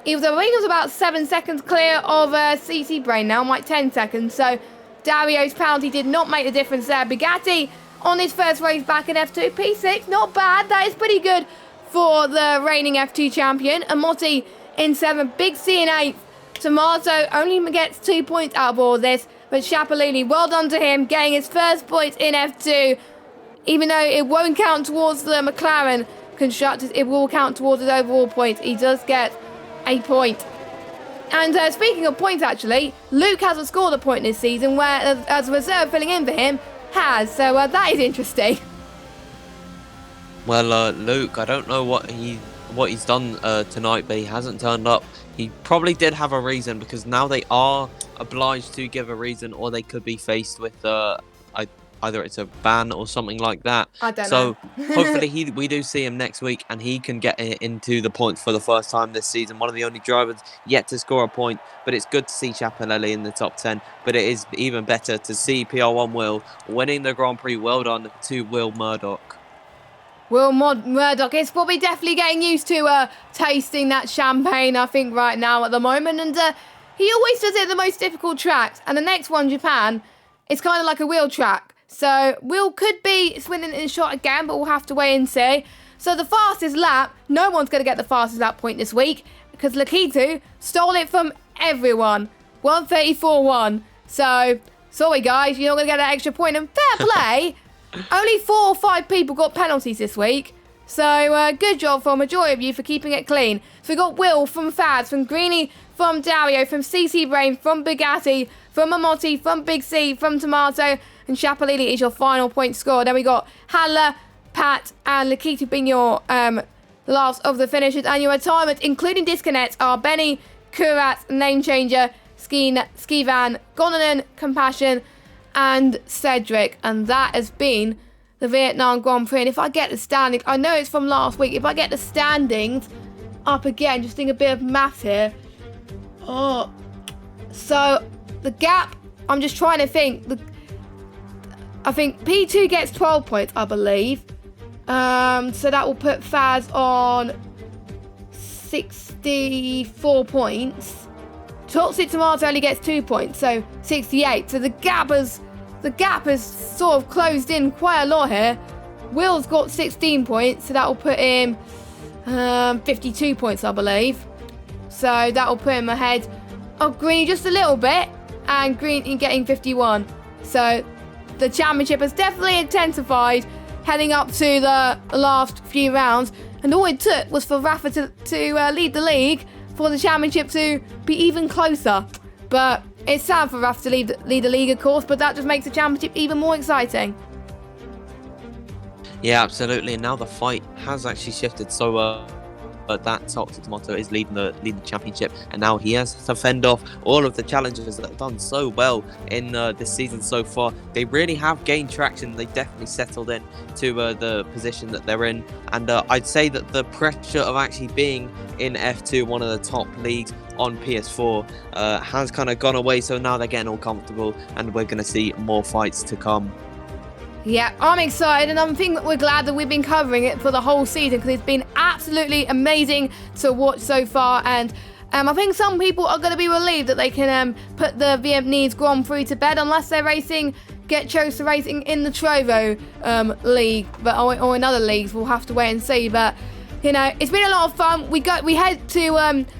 he was about 7 seconds clear of CC Brain now, like 10 seconds. So Dario's penalty did not make the difference there. Bugatti on his first race back in F2. P6, not bad. That is pretty good for the reigning F2 champion. Amotti in 7th. Big C in 8th. Tomato only gets 2 points out of all this, but Chapolini, well done to him, getting his first points in F2. Even though it won't count towards the McLaren constructors, it will count towards his overall points. He does get a point. And speaking of points, actually, Luke hasn't scored a point this season, where as a reserve filling in for him has. So that is interesting. Well, Luke, I don't know what he's done tonight, but he hasn't turned up. He probably did have a reason, because now they are obliged to give a reason, or they could be faced with either it's a ban or something like that. I don't so know. hopefully we do see him next week and he can get into the points for the first time this season. One of the only drivers yet to score a point, but it's good to see Chapelelli in the top 10. But it is even better to see PR1 Will winning the Grand Prix. Well done to Will Murdoch. Will Murdoch is probably definitely getting used to tasting that champagne, I think, right now at the moment. And he always does it at the most difficult tracks. And the next one, Japan, it's kind of like a wheel track. So Will could be swinging in shot again, but we'll have to wait and see. So the fastest lap, no one's going to get the fastest lap point this week because Lakitu stole it from everyone. 1:34.1. So, sorry guys, you're not going to get that extra point. And fair play. Only 4 or 5 people got penalties this week. So, good job for a majority of you for keeping it clean. So, we got Will from Fads, from Greeny, from Dario, from CC Brain, from Bugatti, from Mamotti, from Big C, from Tomato, and Chapelili is your final point score. Then we got Haller, Pat, and Lakitu being your last of the finishers. And your retirement, including disconnects, are Benny, Kurat, Name Changer, Skivan, Gonanen, Compassion, and Cedric. And that has been the Vietnam Grand Prix. And if I get the standings, I know it's from last week, if I get the standings up again, just doing a bit of maths here. Oh, so the gap, I'm just trying to think. I think P2 gets 12 points, I believe. So that will put Faz on 64 points. Toxic Tomato only gets 2 points, so 68. So the gap has sort of closed in quite a lot here. Will's got 16 points, so that will put him 52 points, I believe. So that will put him ahead of Greeny just a little bit, and Greeny getting 51. So the championship has definitely intensified heading up to the last few rounds, and all it took was for Rafa to lead the league for the championship to be even closer. But it's sad for Rafa to lead the league, of course, but that just makes the championship even more exciting. Yeah, absolutely. And now the fight has actually shifted. So that Toxic Tomato is leading the championship, and now he has to fend off all of the challengers that have done so well in this season so far. They really have gained traction. They definitely settled in to the position that they're in, and I'd say that the pressure of actually being in F2, one of the top leagues on PS4, has kind of gone away. So now they're getting all comfortable, and we're going to see more fights to come. Yeah, I'm excited, and I think that we're glad that we've been covering it for the whole season, because it's been absolutely amazing to watch so far. And I think some people are going to be relieved that they can put the Vietnamese Grand Prix to bed, unless they're chose to racing in the Trovo league, or in other leagues. We'll have to wait and see. But you know, it's been a lot of fun. We head to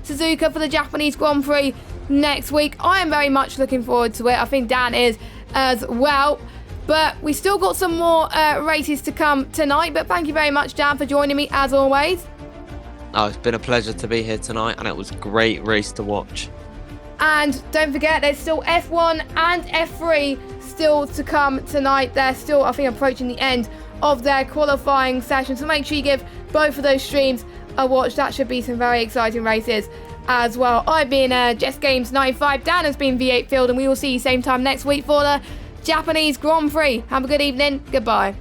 Suzuka for the Japanese Grand Prix next week. I am very much looking forward to it. I think Dan is as well. But we still got some more races to come tonight. But thank you very much, Dan, for joining me as always. Oh, it's been a pleasure to be here tonight, and it was a great race to watch. And don't forget, there's still F1 and F3 still to come tonight. They're still, I think, approaching the end of their qualifying session. So make sure you give both of those streams a watch. That should be some very exciting races as well. I've been Jess Games 95. Dan has been V8 Field, and we will see you same time next week for the Japanese Grand Prix. Have a good evening. Goodbye.